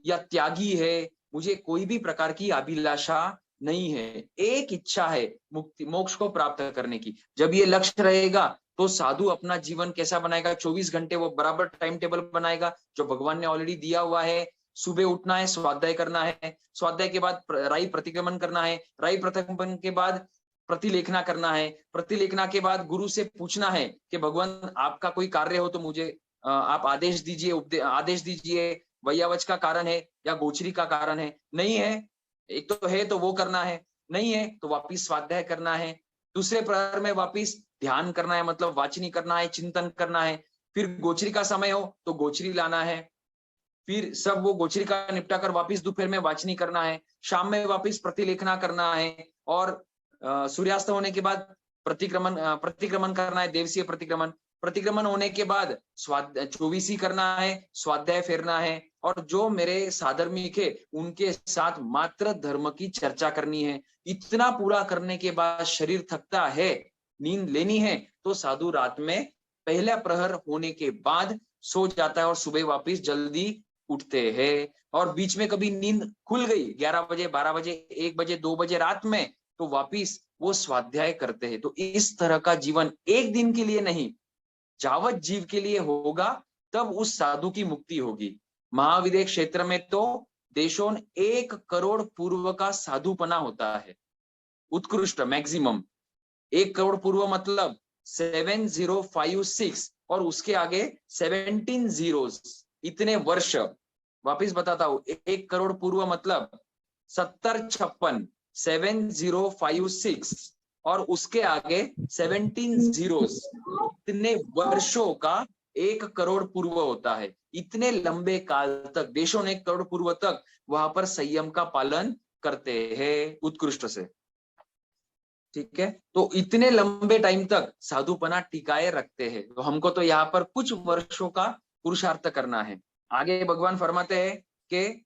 या त्यागी है। मुझे कोई भी प्रकार की अभिलाषा नहीं है, एक इच्छा है, मुक्ति मोक्ष को प्राप्त करने की। जब ये लक्ष्य रहेगा तो साधु अपना जीवन कैसा बनाएगा, 24 घंटे वो बराबर टाइम टेबल बनाएगा जो भगवान ने ऑलरेडी दिया हुआ है। सुबह उठना है, स्वाध्याय करना है, स्वाध्याय के बाद राई प्रतिक्रमण करना है, राई प्रतिक्रमण के बाद प्रतिलेखना करना है, प्रतिलेखना के बाद गुरु से पूछना है कि भगवान आपका कोई कार्य हो तो मुझे आप आदेश दीजिए, आदेश दीजिए, वैयावच का कारण है या गोचरी का कारण है, नहीं है, एक तो है तो वो करना है, नहीं है तो वापिस स्वाध्याय करना है, दूसरे प्रहर में वापिस ध्यान करना है, मतलब वाचनी करना है, चिंतन करना है, फिर गोचरी का समय हो तो गोचरी लाना है, फिर सब वो गोचरी का निपटा कर वापिस दोपहर में वाचनी करना है, शाम में वापिस प्रतिलेखना करना है, और सूर्यास्त होने के बाद प्रतिक्रमण करना है, देवसीय प्रतिक्रमण होने के बाद चौबीसी करना है, स्वाध्याय फेरना है, और जो मेरे साधर्मिक है उनके साथ मात्र धर्म की चर्चा करनी है। इतना पूरा करने के बाद शरीर थकता है, नींद लेनी है, तो साधु रात में पहला प्रहर होने के बाद सो जाता है और सुबह वापिस जल्दी उठते हैं। और बीच में कभी नींद खुल गई 11 बजे, 12 बजे, 1 बजे, 2 बजे रात में, तो वापिस वो स्वाध्याय करते हैं। तो इस तरह का जीवन एक दिन के लिए नहीं, जावत जीव के लिए होगा, तब उस साधु की मुक्ति होगी। महाविदेह क्षेत्र में तो देशों 1 करोड़ पूर्व का साधुपना होता है, उत्कृष्ट मैक्सिमम 1 करोड़ पूर्व मतलब 7056, और उसके आगे 17 zeros, इतने वर्ष। वापिस बताता हूं, 1 करोड़ पूर्व मतलब 7056, 7056, और उसके आगे 17 zeros, इतने वर्षों का 1 करोड़ पूर्व होता है। इतने लंबे काल तक देशों ने 1 करोड़ पूर्व तक वहां पर संयम का पालन करते हैं उत्कृष्ट से, ठीक है। तो इतने लंबे टाइम तक साधुपना टिकाए रखते हैं। तो हमको तो यहाँ पर कुछ वर्षों का पुरुषार्थ करना है। आगे भगवान फरमाते हैं कि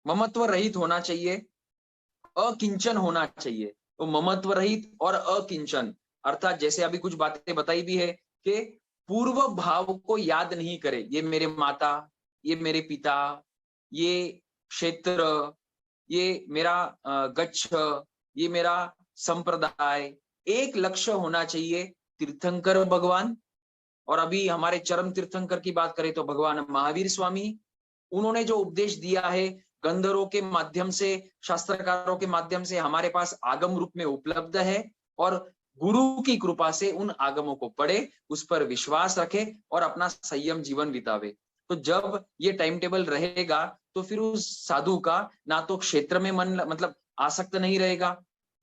ममत्व रहित होना चाहिए, अकिंचन होना चाहिए। तो ममत्व रहित और अकिंचन, अर्थात जैसे अभी कुछ बातें बताई भी है कि पूर्व भाव को याद नहीं करे, ये मेरे माता, ये मेरे पिता, ये क्षेत्र, ये मेरा गच्छ, ये मेरा संप्रदाय। एक लक्ष्य होना चाहिए, तीर्थंकर भगवान। और अभी हमारे चरम तीर्थंकर की बात करें तो भगवान महावीर स्वामी, उन्होंने जो उपदेश दिया है गंधर्वों के माध्यम से, शास्त्रकारों के माध्यम से हमारे पास आगम रूप में उपलब्ध है, और गुरु की कृपा से उन आगमों को पढ़े, उस पर विश्वास रखे और अपना संयम जीवन बितावे। तो जब ये टाइम टेबल रहेगा तो फिर उस साधु का ना तो क्षेत्र में मन मतलब आसक्त नहीं रहेगा,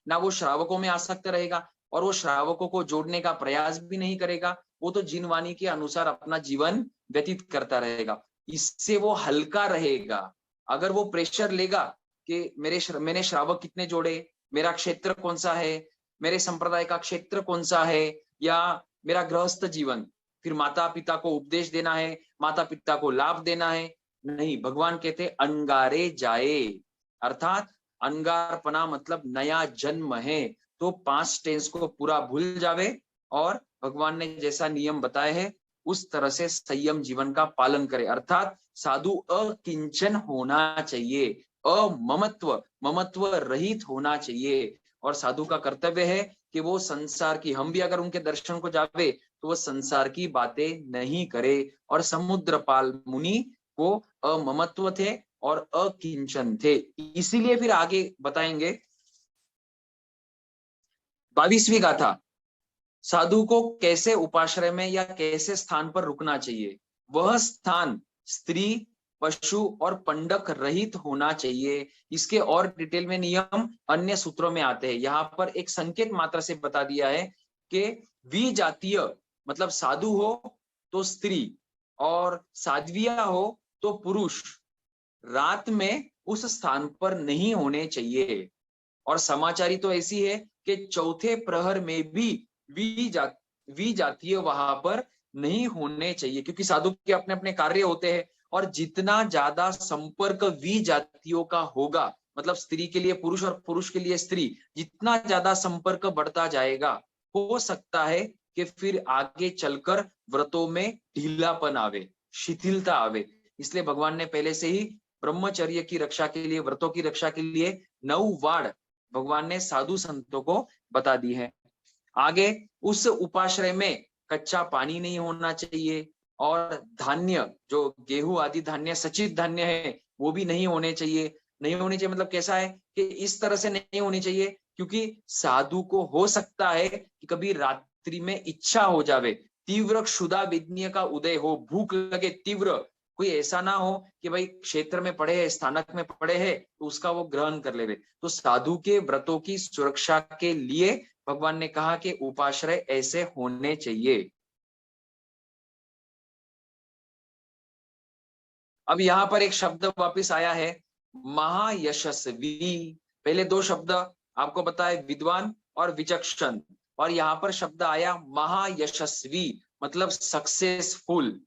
ना वो श्रावकों में आसक्त रहेगा, और वो श्रावकों को जोड़ने का प्रयास भी नहीं करेगा। वो तो जिनवाणी के अनुसार अपना जीवन व्यतीत करता रहेगा। इससे वो हल्का रहेगा। अगर वो प्रेशर लेगा कि मैंने श्रावक कितने जोड़े, मेरा क्षेत्र कौन सा है, मेरे संप्रदाय का क्षेत्र कौन सा है, या मेरा गृहस्थ जीवन, फिर माता पिता को उपदेश देना है, माता पिता को लाभ देना है, नहीं। भगवान कहते अंगारे जाए, अर्थात अंगारपना मतलब नया जन्म है, तो 5 टेंस को पूरा भूल जावे और भगवान ने जैसा नियम बताए है उस तरह से संयम जीवन का पालन करे। अर्थात साधु अकिंचन होना चाहिए, अममत्व, ममत्व रहित होना चाहिए। और साधु का कर्तव्य है कि वो संसार की, हम भी अगर उनके दर्शन को जावे तो वो संसार की बातें नहीं करे। और समुद्रपाल मुनि वो अममत्व थे और अकिंचन थे। इसीलिए फिर आगे बताएंगे 22वीं गाथा, साधु को कैसे उपाश्रय में या कैसे स्थान पर रुकना चाहिए। वह स्थान स्त्री, पशु और पंडक रहित होना चाहिए। इसके और डिटेल में नियम अन्य सूत्रों में आते हैं। यहाँ पर एक संकेत मात्र से बता दिया है कि विजातीय मतलब साधु हो तो स्त्री और साध्विया हो तो पुरुष रात में उस स्थान पर नहीं होने चाहिए। और समाचारी तो ऐसी है कि चौथे प्रहर में भी विजातीय वहां पर नहीं होने चाहिए, क्योंकि साधु के अपने अपने कार्य होते हैं। और जितना ज्यादा संपर्क विजातियों का होगा, मतलब स्त्री के लिए पुरुष और पुरुष के लिए स्त्री, जितना ज्यादा संपर्क बढ़ता जाएगा, हो सकता है कि फिर आगे चलकर व्रतों में ढीलापन आवे, शिथिलता आवे। इसलिए भगवान ने पहले से ही ब्रह्मचर्य की रक्षा के लिए, व्रतों की रक्षा के लिए 9 वाड़ भगवान ने साधु संतों को बता दी है। आगे उस उपाश्रय में कच्चा पानी नहीं होना चाहिए और धान्य जो गेहूं आदि धान्य सचित धान्य है वो भी नहीं होने चाहिए। नहीं होनी चाहिए मतलब कैसा है कि इस तरह से नहीं होनी चाहिए, क्योंकि साधु को हो सकता है कि कभी रात्रि में इच्छा हो जावे, तीव्र क्षुधा विज्ञ का उदय हो, भूख लगे तीव्र, कोई ऐसा ना हो कि भाई क्षेत्र में पड़े है, स्थानक में पड़े है तो उसका वो ग्रहण कर ले। तो साधु के व्रतों की सुरक्षा के लिए भगवान ने कहा कि उपाश्रय ऐसे होने चाहिए। अब यहाँ पर एक शब्द वापिस आया है, महायशस्वी। पहले 2 शब्द आपको बताए, विद्वान और विचक्षण, और यहाँ पर शब्द आया महायशस्वी मतलब सक्सेसफुल।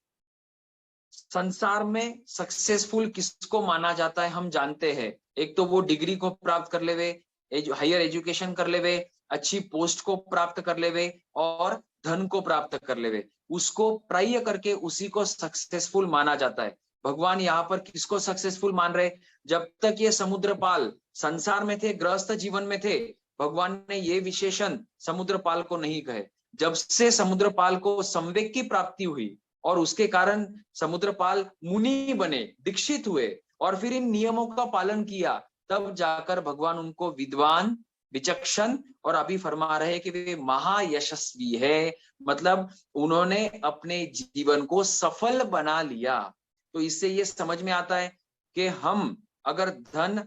संसार में सक्सेसफुल किसको माना जाता है हम जानते हैं। एक तो वो डिग्री को प्राप्त कर लेवे, हायर एजुकेशन कर लेवे, अच्छी पोस्ट को प्राप्त कर लेवे और धन को प्राप्त कर लेवे, उसको प्राय करके उसी को सक्सेसफुल माना जाता है। भगवान यहाँ पर किसको सक्सेसफुल मान रहे? जब तक ये समुद्रपाल संसार में थे, गृहस्थ जीवन में थे, भगवान ने ये विशेषण समुद्रपाल को नहीं कहे। जब से समुद्रपाल को संवेग की प्राप्ति हुई और उसके कारण समुद्रपाल मुनि बने, दीक्षित हुए और फिर इन नियमों का पालन किया, तब जाकर भगवान उनको विद्वान, विचक्षण और अभी फरमा रहे कि वे महायशस्वी है, मतलब उन्होंने अपने जीवन को सफल बना लिया। तो इससे ये समझ में आता है कि हम अगर धन,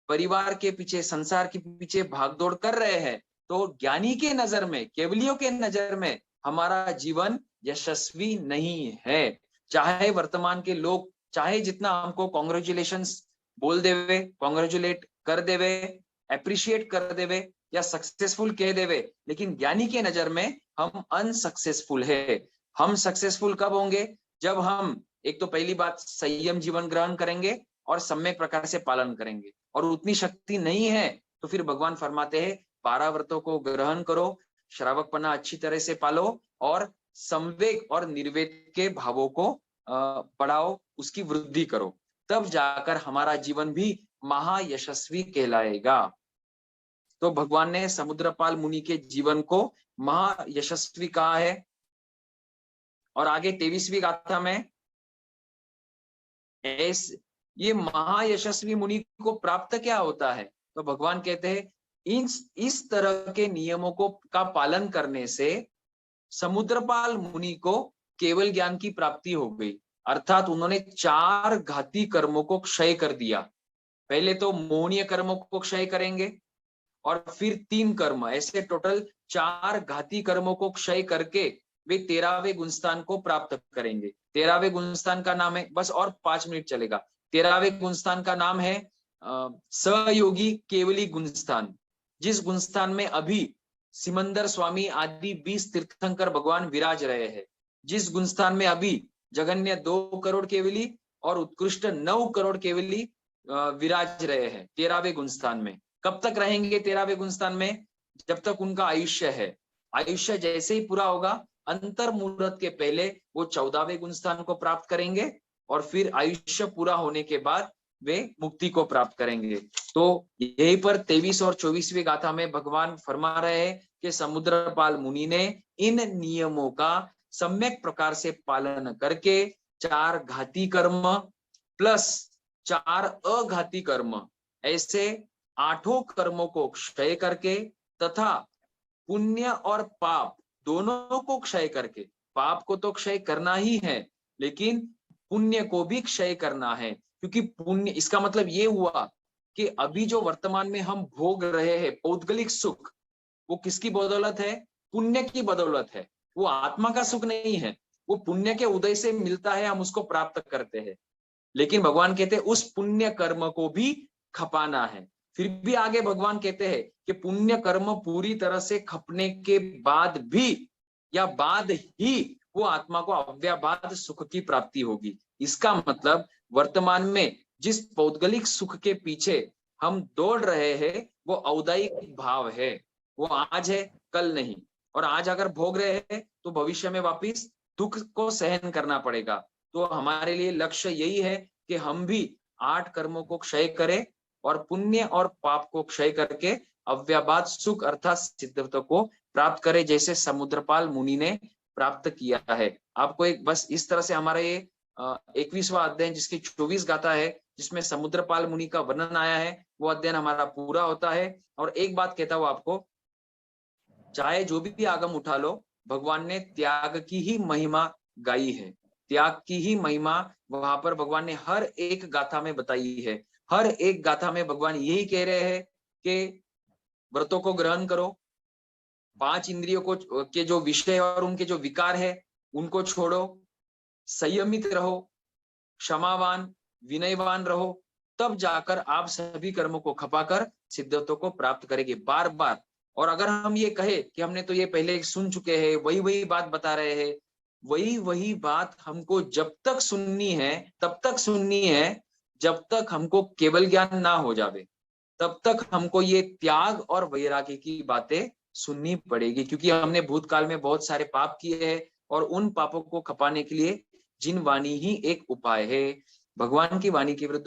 परिवार के पीछे, संसार के पीछे भागदौड़ कर रहे हैं तो ज्ञानी के नजर में, केवलियों के नजर में हमारा जीवन यशस्वी नहीं है। चाहे वर्तमान के लोग चाहे जितना हमको कॉन्ग्रेचुलेशंस बोल देवे, कॉन्ग्रेचुलेट कर देवे, अप्रिशिएट कर देवे या सक्सेसफुल कह देवे, लेकिन ज्ञानी के नजर में हम अनसक्सेसफुल है। हम सक्सेसफुल कब होंगे? जब हम एक तो पहली बात संयम जीवन ग्रहण करेंगे और सम्यक प्रकार से पालन करेंगे, और उतनी शक्ति नहीं है तो फिर भगवान फरमाते हैं 12 व्रतों को ग्रहण करो, श्रावकपना अच्छी तरह से पालो और संवेग और निर्वेद के भावों को बढ़ाओ, उसकी वृद्धि करो, तब जाकर हमारा जीवन भी महायशस्वी कहलाएगा। तो भगवान ने समुद्रपाल मुनि के जीवन को महायशस्वी कहा है। और आगे 23वीं गाथा में ये महायशस्वी मुनि को प्राप्त क्या होता है? तो भगवान कहते हैं इस तरह के नियमों को का पालन करने से समुद्रपाल मुनि को केवल ज्ञान की प्राप्ति हो गई, अर्थात उन्होंने 4 घाती कर्मों को क्षय कर दिया। पहले तो मोहनीय कर्मों को क्षय करेंगे और फिर 3 कर्म, ऐसे टोटल 4 घाती कर्मों को क्षय करके वे 13वें गुणस्थान को प्राप्त करेंगे। 13वें गुणस्थान का नाम है, बस और 5 मिनट चलेगा, 13वें गुणस्थान का नाम है सहयोगी केवली गुणस्थान, जिस गुणस्थान में अभी सिमंदर स्वामी आदि 20 तीर्थंकर भगवान विराज रहे हैं, जिस गुणस्थान में अभी जगन्य 2 करोड़ केवली और उत्कृष्ट 9 करोड़ केवली विराज रहे हैं 13वें गुणस्थान में। कब तक रहेंगे 13वें गुणस्थान में? जब तक उनका आयुष्य है। आयुष्य जैसे ही पूरा होगा, अंतर मुहूर्त के पहले वो 14वें गुणस्थान को प्राप्त करेंगे और फिर आयुष्य पूरा होने के बाद वे मुक्ति को प्राप्त करेंगे। तो यहीं पर 23 और 24वीं गाथा में भगवान फरमा रहे हैं कि समुद्रपाल मुनि ने इन नियमों का सम्यक प्रकार से पालन करके 4 घाती कर्म प्लस 4 अघाती कर्म, ऐसे 8 कर्मों को क्षय करके तथा पुण्य और पाप दोनों को क्षय करके, पाप को तो क्षय करना ही है लेकिन पुण्य को भी क्षय करना है, क्योंकि पुण्य, इसका मतलब ये हुआ कि अभी जो वर्तमान में हम भोग रहे हैं पौद्गलिक सुख, वो किसकी बदौलत है? पुण्य की बदौलत है। वो आत्मा का सुख नहीं है, वो पुण्य के उदय से मिलता है, हम उसको प्राप्त करते हैं। लेकिन भगवान कहते हैं उस पुण्य कर्म को भी खपाना है। फिर भी आगे भगवान कहते हैं कि पुण्य कर्म पूरी तरह से खपने के बाद भी या बाद ही वो आत्मा को अव्याबाद सुख की प्राप्ति होगी। इसका मतलब वर्तमान में जिस पौद्गलिक सुख के पीछे हम दौड़ रहे हैं वो औदायिक भाव है, वो आज है कल नहीं, और आज अगर भोग रहे हैं तो भविष्य में वापिस दुख को सहन करना पड़ेगा। तो हमारे लिए लक्ष्य यही है कि हम भी 8 कर्मों को क्षय करें और पुण्य और पाप को क्षय करके अव्याबाद सुख अर्थात सिद्धत्व को प्राप्त करें, जैसे समुद्रपाल मुनि ने प्राप्त किया है। आपको एक बस इस तरह से हमारा ये 21वां अध्ययन जिसकी 24 गाथा है, जिसमें समुद्रपाल मुनि का वर्णन आया है, वो अध्ययन हमारा पूरा होता है। और एक बात कहता हूं आपको, चाहे जो भी आगम उठा लो, भगवान ने त्याग की ही महिमा गाई है, त्याग की ही महिमा वहां पर भगवान ने हर एक गाथा में बताई है। हर एक गाथा में भगवान यही कह रहे हैं कि व्रतों को ग्रहण करो, 5 इंद्रियों को के जो विषय और उनके जो विकार है उनको छोड़ो, संयमित रहो, क्षमावान विनयवान रहो, तब जाकर आप सभी कर्मों को खपाकर सिद्धत्व को प्राप्त करेंगे बार बार। और अगर हम ये कहे कि हमने तो ये पहले सुन चुके हैं, वही वही बात बता रहे हैं, वही वही बात हमको जब तक सुननी है तब तक सुननी है, जब तक हमको केवल ज्ञान ना हो जावे तब तक हमको ये त्याग और वैराग्य की बातें सुननी पड़ेगी। क्योंकि हमने भूतकाल में बहुत सारे पाप किए हैं और उन पापों को खपाने के लिए जिन वाणी ही एक उपाय है। भगवान की वाणी के विरुद्ध